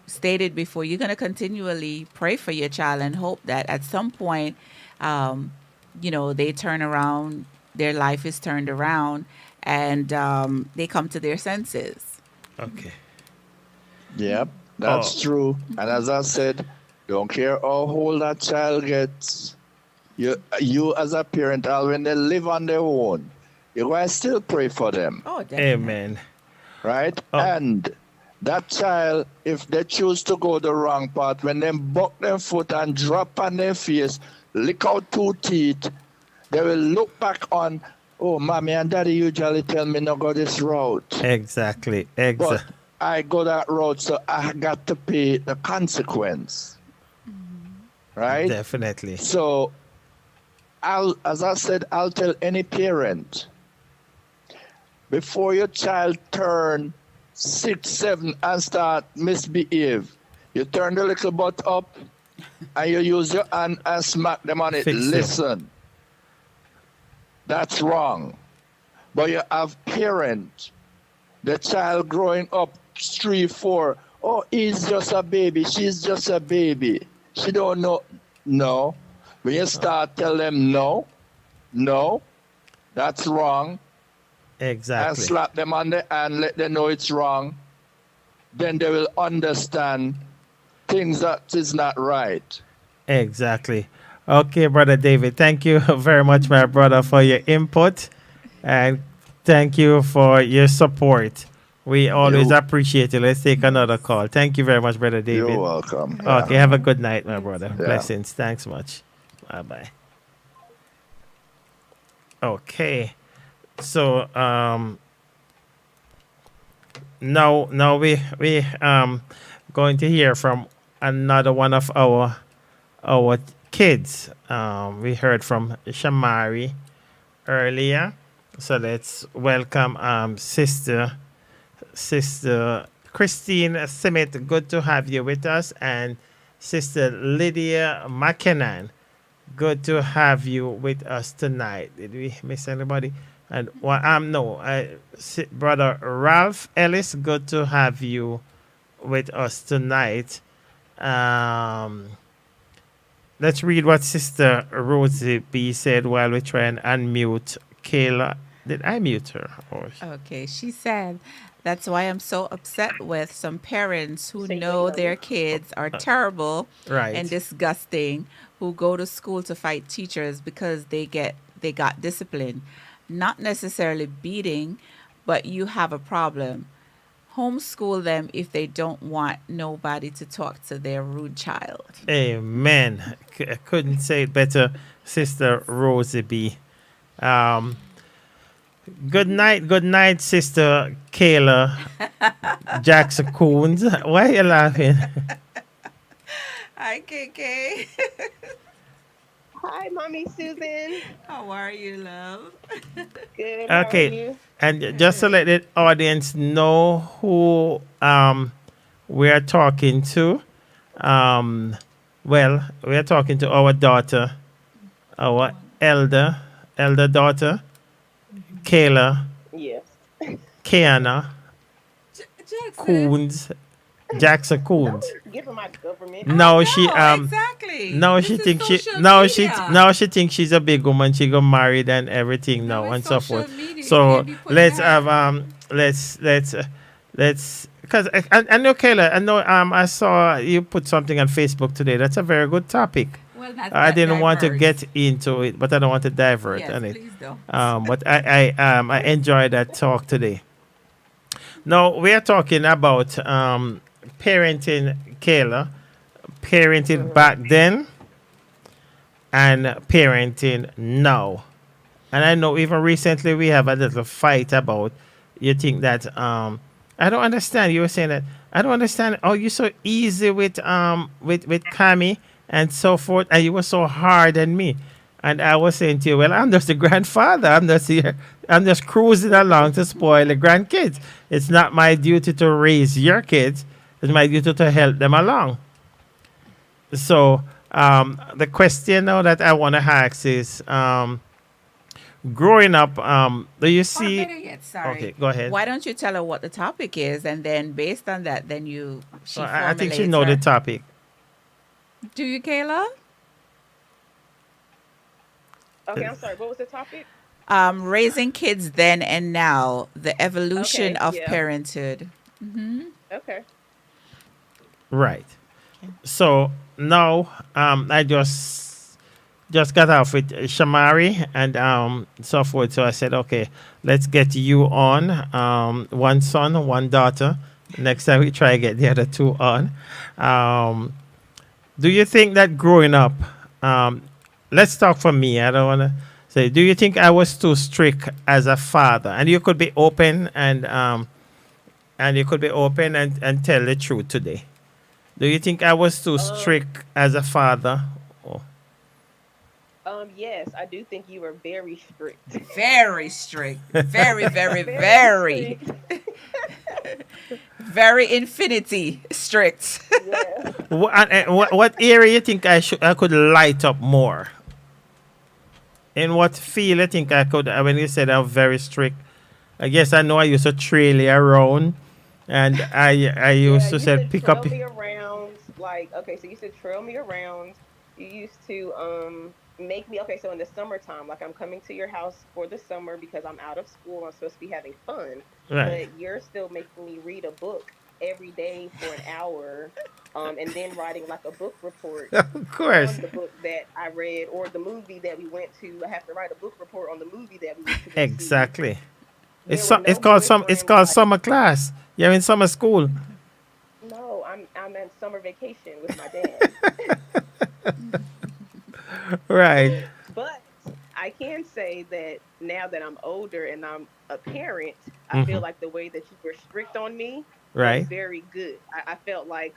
stated before, you're going to continually pray for your child and hope that at some point, they turn around, their life is turned around, and they come to their senses. Okay. Yep, that's true. And as I said, don't care how old that child gets. You as a parent, when they live on their own, you're going to still pray for them. Oh, definitely. Amen. Right? Oh. And that child, if they choose to go the wrong path, when they buck their foot and drop on their face, lick out 2 teeth, they will look back on, oh, mommy and daddy usually tell me not go this route. Exactly. But I go that road, so I got to pay the consequence. Right? Definitely. So, as I said, I'll tell any parent, before your child turn 6, 7 and start misbehave, you turn the little butt up and you use your hand and smack them on it. Fix it. Listen, that's wrong. But you have parent, the child growing up 3, 4, oh, he's just a baby, she's just a baby. She don't know. No. When you start tell them no, that's wrong, and Exactly. slap them on the hand, let them know it's wrong, then they will understand things that is not right. Exactly. Okay, Brother David, thank you very much, my brother, for your input. And thank you for your support. We always appreciate it. Let's take another call. Thank you very much, Brother David. You're welcome. Okay, have a good night, my brother. Yeah. Blessings. Thanks much. Bye-bye. Okay. So now we going to hear from another one of our kids. We heard from Shamari earlier. So let's welcome Sister Christine Simmet. Good to have you with us. And Sister Lydia McKinnon. Good to have you with us tonight. Did we miss anybody? And Brother Ralph Ellis. Good to have you with us tonight. Let's read what Sister Rosie B said while we try and unmute Kayla. Did I mute her? Okay, she said, that's why I'm so upset with some parents who know their kids are terrible Right. and disgusting, who go to school to fight teachers because they got discipline. Not necessarily beating, but you have a problem. Homeschool them if they don't want nobody to talk to their rude child. Amen. I couldn't say it better, Sister Rosie B. Good night, Sister Kayla Jackson Coons. Why are you laughing? Hi, KK. Hi, Mommy Susan. How are you, love? Good. How are Okay, you? and just to let the audience know who we are talking to, we are talking to our daughter, our elder daughter, Kayla, Yes. Kiana Jackson Coons. Give her my government. Now she exactly. now This she is thinks social media. now she thinks she's a big woman. She got married and everything now Now and it's so social forth. media. You So can't be putting let's that. have let's because I know Kayla. I know I saw you put something on Facebook today. That's a very good topic. Well, that's I didn't want to diverse. get into it, but I don't want to divert Yes, on it. please don't. But I enjoyed that talk today. Now we are talking about parenting Kayla, parenting back then, and parenting now. And I know even recently we have a little fight about, you think that I don't understand. You were saying that I don't understand. Oh, you're so easy with Cammy and so forth, and you were so hard on me. And I was saying to you, well, I'm just a grandfather. I'm just here. I'm just cruising along to spoil the grandkids. It's not my duty to raise your kids. It's my duty to help them along. So the question now that I want to ask is, growing up, do you Or see? better yet, sorry. Okay, go ahead. Why don't you tell her what the topic is, and then based on that, then she I think she formulates know the her- topic. Do you, Kayla? Okay, I'm sorry. What was the topic? Raising kids then and now, the evolution Okay, of yeah. parenthood. Okay. Right. So now I just got off with Shamari and so forth. So I said, okay, let's get you on. One son, one daughter. Next time we try to get the other two on. Do you think that growing up, let's talk for me. I don't want to say, do you think I was too strict as a father? And you could be open and you could be open and tell the truth today. Do you think I was too strict as a father? Oh, Yes, I do think you were very strict. Very strict. Very, very, very, strict. very infinity strict. Yeah. what area you think I could light up more? In what field you think I could? When you said I'm very strict, I guess I know I used to trail you around, and I used to you say used pick trail up. me around. Like, okay, so you used to trail me around. You used to make me, okay, so in the summertime, like I'm coming to your house for the summer because I'm out of school. I'm supposed to be having fun. Right. But you're still making me read a book every day for an hour, and then writing like a book report Of course. on the book that I read or the movie that we went to. I have to write a book report on the movie that we went to go see. Exactly. There It's were it's no called boyfriends, like, summer class. You're in summer school. no, I'm in summer vacation with my dad. Right. But I can say that now that I'm older and I'm a parent, I feel like the way that you were strict on me Right. was very good. I felt like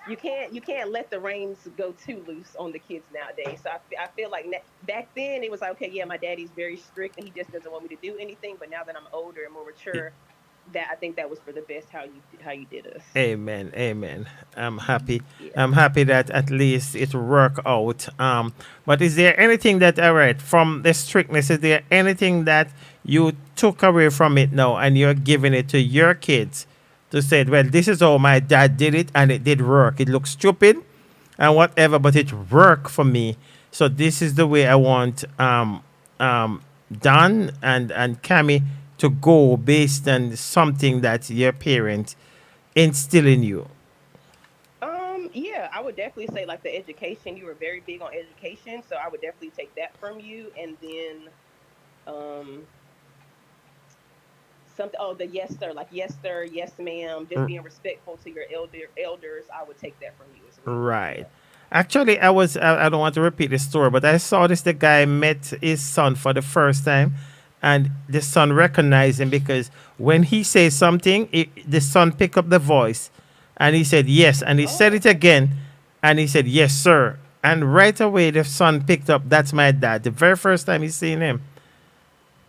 you can't let the reins go too loose on the kids nowadays. So I feel like back then it was like, okay, yeah, my daddy's very strict and he just doesn't want me to do anything. But now that I'm older and more mature, that I think that was for the best how you did us. Amen. Amen. I'm happy. Yeah. I'm happy that at least it worked out. But is there anything that I read from the strictness? Is there anything that you took away from it now and you're giving it to your kids to say, well, this is how my dad did it and it did work. It looks stupid and whatever, but it worked for me. So this is the way I want Don and Cammy to go based on something that your parents instill in you. Yeah, I would definitely say like the education. You were very big on education, so I would definitely take that from you. And then, something. Oh, the yes sir, like yes sir, yes ma'am. Just being respectful to your elders. I would take that from you as well. Right. Actually, I don't want to repeat the story, but I saw this. The guy met his son for the first time, and the son recognized him because when he says something, the son picked up the voice, and he said yes, and he said it again, and he said yes, sir, and right away the son picked up, that's my dad. The very first time he seen him,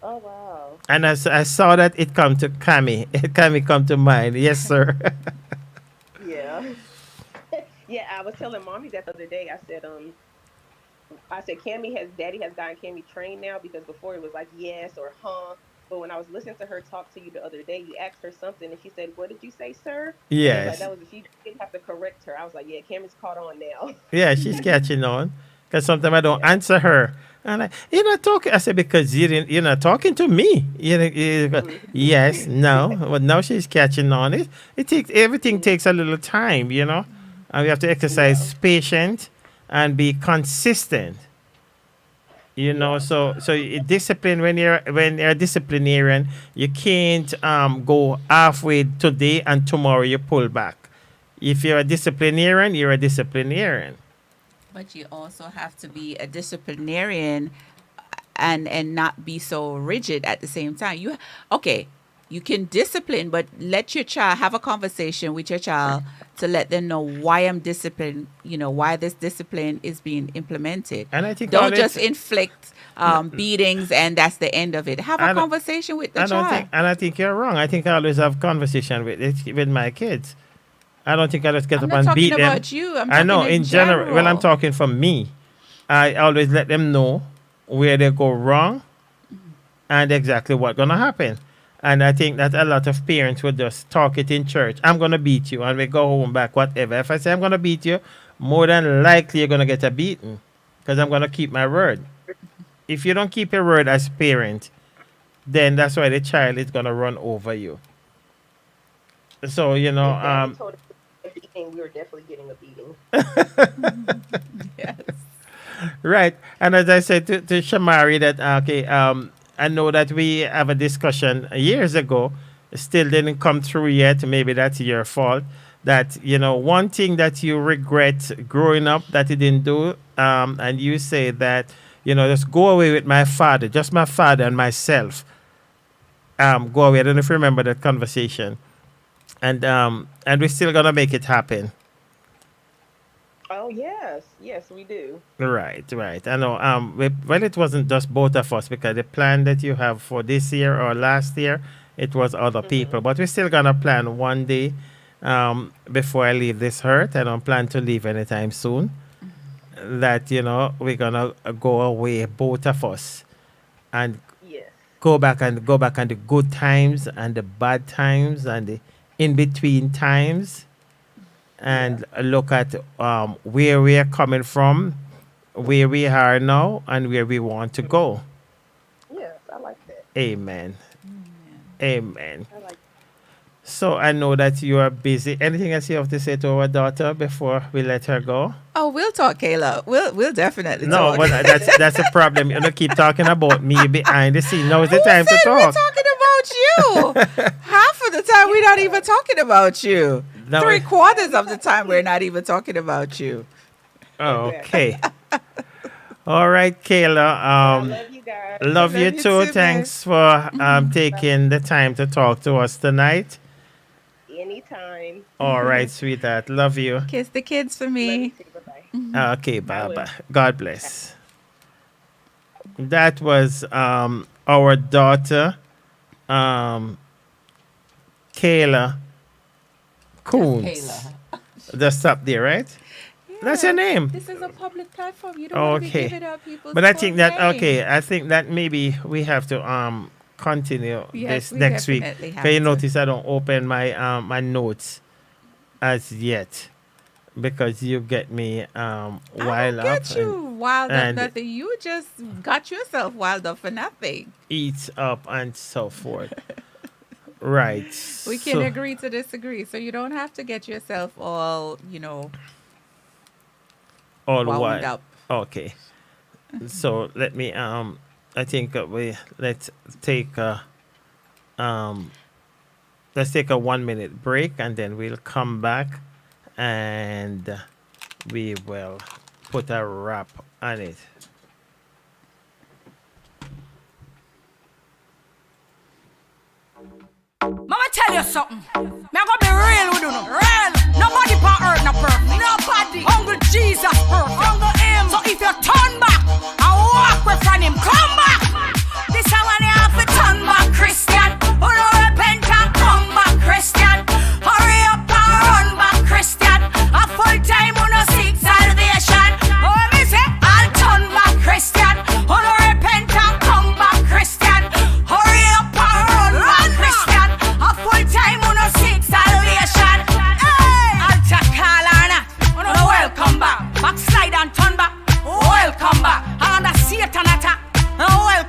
Oh wow. and as I saw that, it come to Cammy. Cammy come to mind. Yes, sir. Yeah. Yeah, I was telling mommy that the other day. I said daddy has gotten Cammy trained now because before it was like yes or huh. But when I was listening to her talk to you the other day, you asked her something and she said, "What did you say, sir?" And it was like Yes. that was she didn't have to correct her. I was like, yeah, Cammy's caught on now. Yeah, she's catching on. Because sometimes I don't answer her. And you're not talking. I said, because you're not talking to me. Yes, no. But now she's catching on. Everything takes a little time, And we have to exercise patience and be consistent. Discipline when you're a disciplinarian, you can't go halfway today and tomorrow you pull back. If you're a disciplinarian, you're a disciplinarian. But you also have to be a disciplinarian and not be so rigid at the same time. Okay, You can discipline, but let your child have a conversation with your child to let them know why I'm disciplined, why this discipline is being implemented. And I think don't just inflict beatings and that's the end of it. Have a I don't- conversation with the child. I think you're wrong. I think I always have conversation with my kids. I don't think I just get I'm up not and talking beat them. about you. I'm I know talking in in general. Well, I'm general. talking for me. I always let them know where they go wrong and exactly what's gonna happen. And I think that a lot of parents would just talk it in church. I'm gonna beat you, and we go home back, whatever. If I say I'm gonna beat you, more than likely you're gonna get a beating, because I'm gonna keep my word. If you don't keep your word as a parent, then that's why the child is gonna run over you. So If Daddy told us to get a beating, we were definitely getting a beating. Yes. Right. And as I said to Shamari that I know that we have a discussion years ago, still didn't come through yet. Maybe that's your fault. That, one thing that you regret growing up that you didn't do, and you say that, just go away with my father, just my father and myself. Go away. I don't know if you remember that conversation. And we're still gonna make it happen. Oh yes, yes we do. Right. I know. Well, it wasn't just both of us, because the plan that you have for this year or last year, it was other people. But we're still gonna plan one day. Before I leave this earth, I don't plan to leave anytime soon. That we're gonna go away, both of us, and Yes. go back on the good times and the bad times and the in between times, and look at where we are coming from, where we are now, and where we want to go. Yes, I like that. Amen. Amen. I like So I know that you are busy. Anything else you have to say to our daughter before we let her go? Oh, we'll talk, Kayla. We'll definitely No, talk. but that's a problem. You don't keep talking about me behind the scene. Now is the Who time to said we're talk. talking about you? Half of the time we're not even talking about you. No, 3/4 of the time we're not even talking about you. Okay. All right, Kayla. I love you guys. Love you you too. too, babe. Thanks for taking the time to talk to us tonight. Anytime. All right, sweetheart. Love you. Kiss the kids for Love me. you too. Bye-bye. Okay, bye. God bless. That was our daughter, Kayla Coons. Just stop there, right? That's your name. This is a public platform. You don't want to be Okay. giving out people's But I think that name. I think that maybe we have to continue Yes, this we next week. definitely have Can you to. notice I don't open my my notes as yet, because you get me I wild don't up get you and wild up and- nothing. You just got yourself wild up for nothing. eats up and so forth. Right. We can So- agree to disagree. So you don't have to get yourself all, all wound wild. up. Okay. So let me I think let's take a 1 minute break, and then we'll come back and we will put a wrap on it. Mama tell you something. Me a gonna be real with you, no. Real. Nobody on earth no perfect. Nobody. Uncle Jesus perfect. Uncle him. So if you turn back and walk away from him, come back. This is when you have to turn back, Christian. Who don't repent and come back, Christian. Hurry up and run back, Christian. A full time on a seek salvation. Oh, me say, I'll turn back, Christian. Who don't repent and come back, Christian. Hurry up and run back, Christian. A full time on a seek salvation. Hey, altar call or not. Oh, no, welcome back. Backslide and turn back. Welcome back. Under Satan attack. Welcome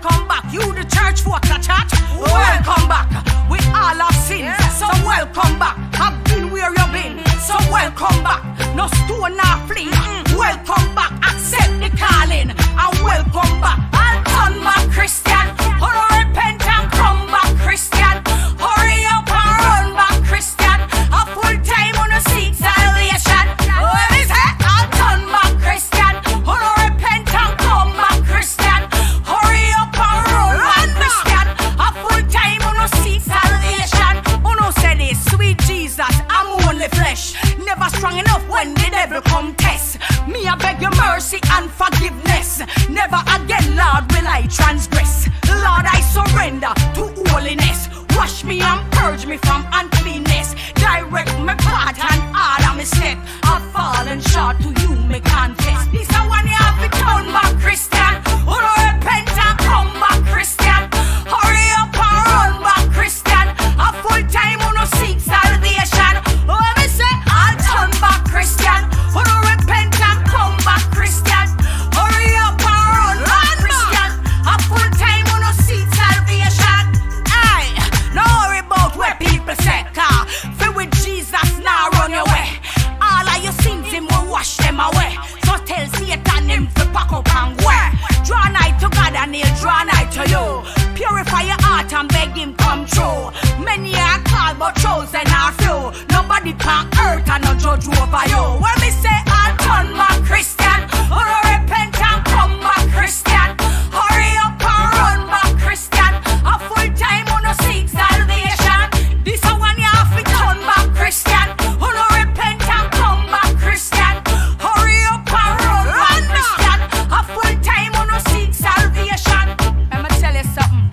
heart and beg him come true. Many are called but chosen are few. Nobody can hurt and no judge over you. When me say I'll turn back Christian, or repent and come back Christian. Hurry up and run back Christian. A full time on no seek salvation. This a one you have to turn back Christian. Or repent and come back Christian. Hurry up and run back Christian. A full time on no seek salvation. Let me tell you something.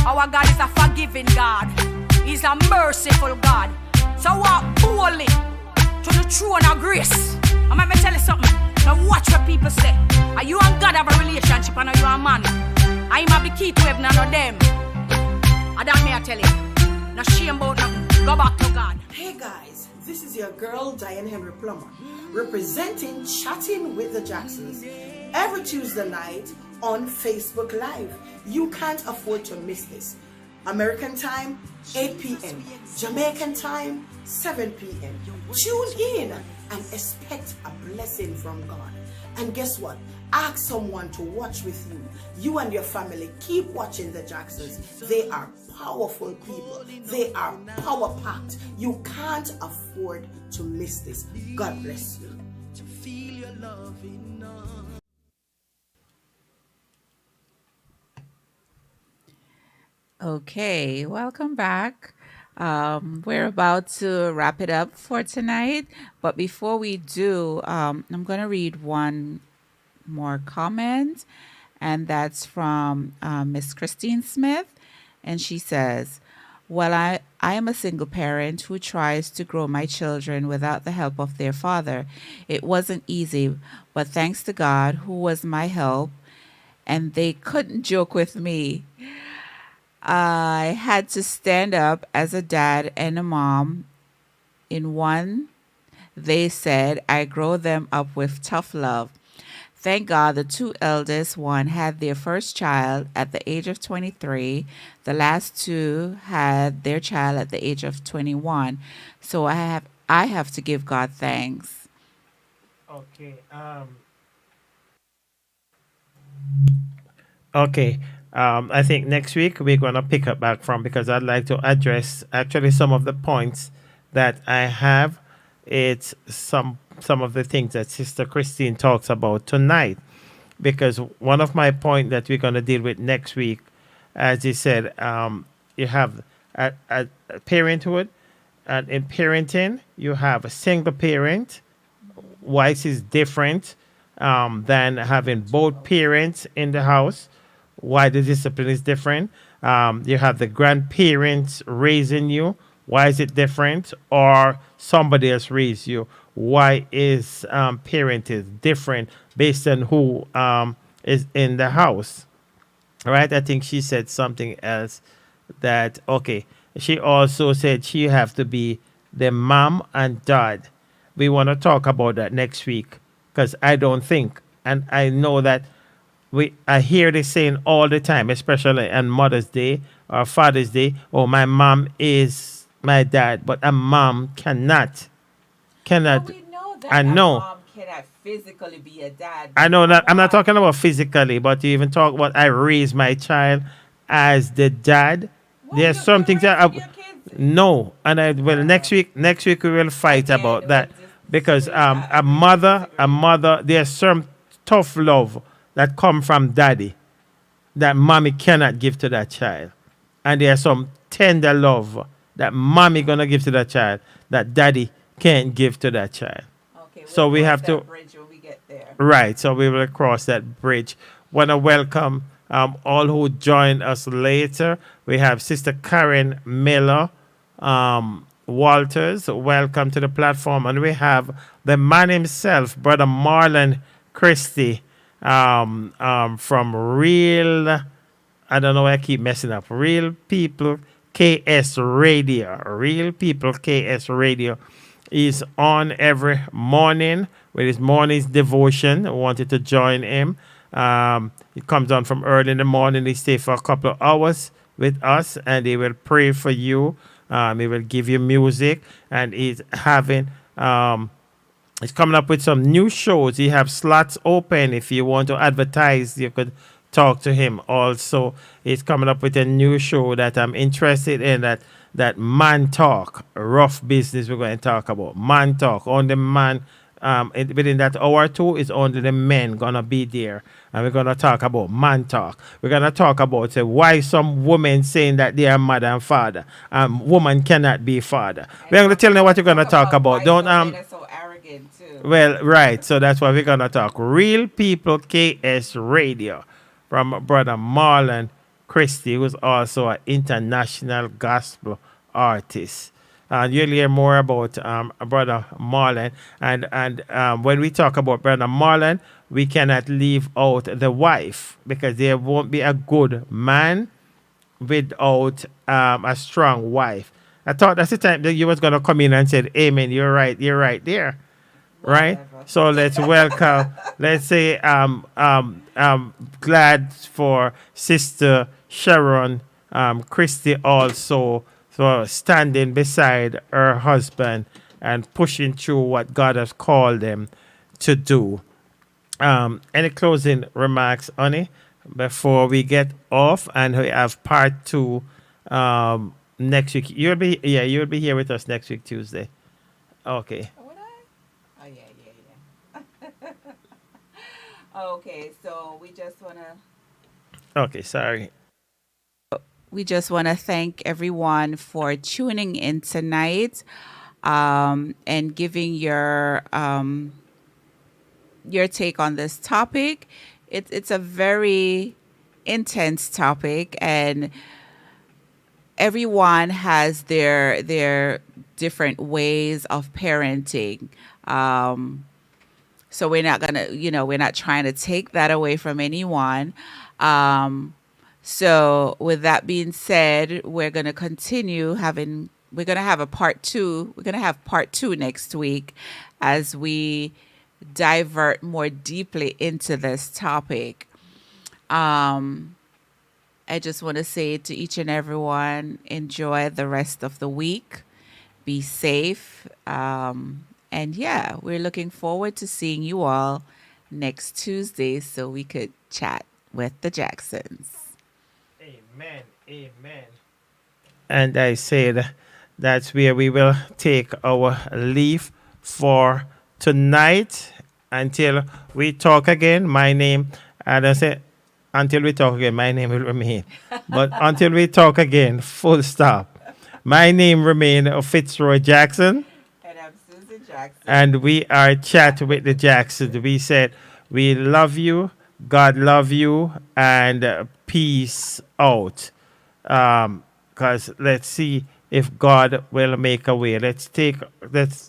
Our God is a forgiving God. He's a merciful God. So walk boldly to the throne of grace. And let me tell you something. Now watch what people say. Are you and God have a relationship and are you a man? I am the key to heaven and not them. And that may I tell you. No shame about nothing. Go back to God. Hey guys, this is your girl Diane Henry Plummer, representing Chatting with the Jacksons every Tuesday night on Facebook Live. You can't afford to miss this. American time, 8 p.m. Jamaican time, 7 p.m. Tune in and expect a blessing from God. And guess what? Ask someone to watch with you. You and your family keep watching the Jacksons. They are powerful people. They are power-packed. You can't afford to miss this. God bless you. To feel your love enough. Okay, welcome back. We're about to wrap it up for tonight, but before we do, I'm going to read one more comment, and that's from Miss Christine Smith, and she says, well, I am a single parent who tries to grow my children without the help of their father. It wasn't easy, but thanks to God, who was my help, and they couldn't joke with me. I had to stand up as a dad and a mom. In one, they said I grow them up with tough love. Thank God the two eldest one had their first child at the age of 23. The last two had their child at the age of 21. So I have to give God thanks. Okay. Okay. I think next week we're going to pick up back from, because I'd like to address actually some of the points that I have. It's some of the things that Sister Christine talks about tonight, because one of my points that we're going to deal with next week, as he said, you have a parenthood, and in parenting you have a single parent. Why is different than having both parents in the house? Why the discipline is different. You have the grandparents raising you. Why is it different? Or somebody else raised you. Why is parenting different based on who is in the house? All right. I think she said something else that, okay. She also said she have to be the mom and dad. We want to talk about that next week, because I don't think, and I know that I hear this saying all the time, especially on Mother's Day or Father's Day. Oh, my mom is my dad, but a mom cannot. But we know that I know. A mom cannot physically be a dad. I know that. I'm not talking about physically, but you even talk about I raise my child as the dad. There's some things that no, and next week we will fight about that, because a mother, there's some tough love that come from daddy that mommy cannot give to that child. And there's some tender love that mommy gonna give to that child that daddy can't give to that child. Okay, so we have to bridge when we get there. Right, so we will cross that bridge. Wanna welcome all who join us later. We have Sister Karen Miller Walters. Welcome to the platform. And we have the man himself, Brother Marlon Christie. From Real, I don't know why I keep messing up, Real People KS Radio. Real People KS Radio is on every morning with his morning's devotion. I wanted to join him. He comes on from early in the morning. He stays for a couple of hours with us, and he will pray for you. He will give you music, and he's having he's coming up with some new shows. He have slots open. If you want to advertise, you could talk to him. Also, he's coming up with a new show that I'm interested in, that man talk, rough business we're going to talk about. Man talk, only man, within that hour or two, is only the men going to be there. And we're going to talk about man talk. We're going to talk about why some women saying that they are mother and father. Woman cannot be father. We're going to tell you what we're going to talk about. Don't so arrogant too. Well, right. So that's what we're going to talk. Real People KS Radio from Brother Marlon Christie, who's also an international gospel artist. And you'll hear more about Brother Marlon. And when we talk about Brother Marlon, we cannot leave out the wife, because there won't be a good man without a strong wife. I thought that's the time that you was going to come in and said, amen, you're right there. Right? So let's welcome, let's say, glad for Sister Sharon Christie also for standing beside her husband and pushing through what God has called them to do. Any closing remarks, Honey, before we get off and we have part 2 next week? You'll be here with us next week, Tuesday. Okay. Would I? Oh yeah. Okay, so we just wanna. Okay, sorry. We just want to thank everyone for tuning in tonight, and giving your take on this topic. It's a very intense topic, and everyone has their different ways of parenting. So we're not we're not trying to take that away from anyone. So with that being said, we're going to continue we're going to have a part 2. We're going to have part 2 next week as we divert more deeply into this topic. I just want to say to each and everyone, enjoy the rest of the week. Be safe. And yeah, we're looking forward to seeing you all next Tuesday so we could chat with the Jacksons. Amen. And I said that's where we will take our leave for tonight until we talk again. My name, and I said, until we talk again, my name will remain. But until we talk again, full stop. My name remains Fitzroy Jackson. And I'm Susan Jackson. And we are Chat with the Jacksons. We said, we love you, God love you, and peace out. Because let's see if God will make a way. Let's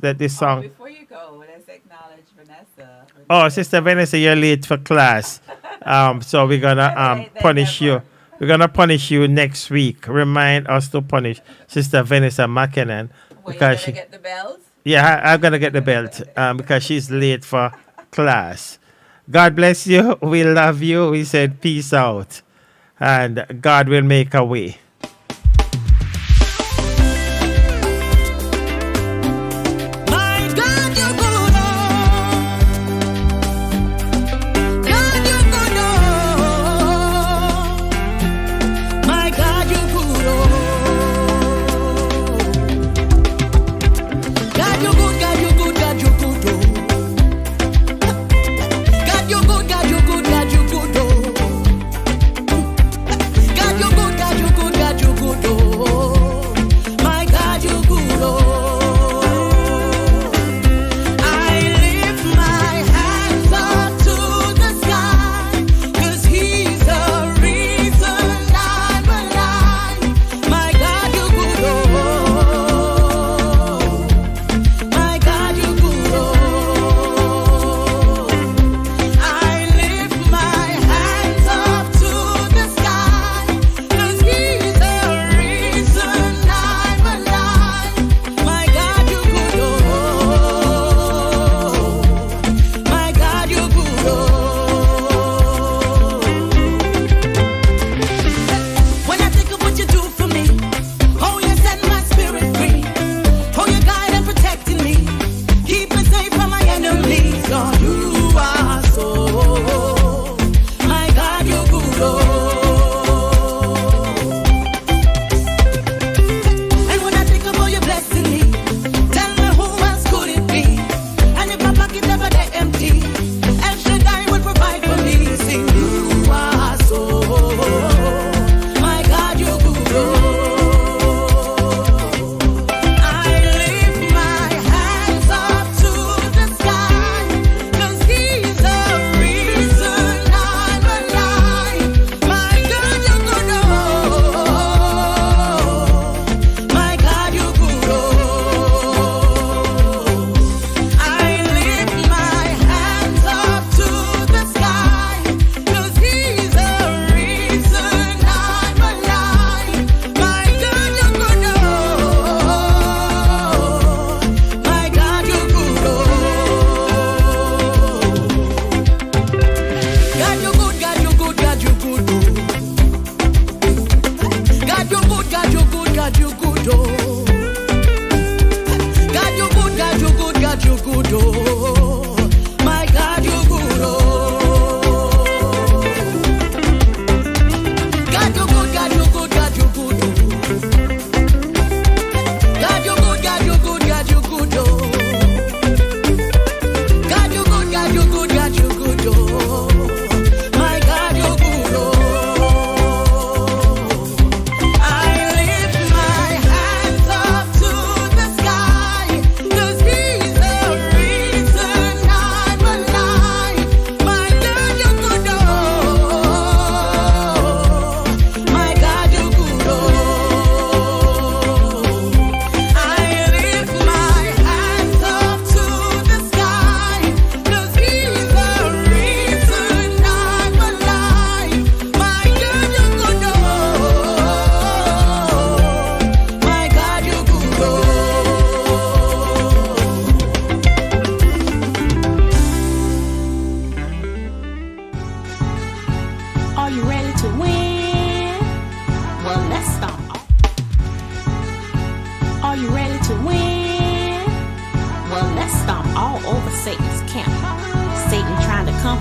let this song. Before you go, let's acknowledge Vanessa. Oh, Sister Vanessa, you're late for class. So we're gonna punish you. We're gonna punish you next week. Remind us to punish Sister Vanessa McKinnon because she get the belt. Yeah, I'm gonna get the belt because she's late for class. God bless you. We love you. We said peace out, and God will make a way. God, you're good,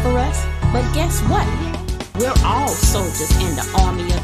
for us. But guess what? We're all soldiers in the army of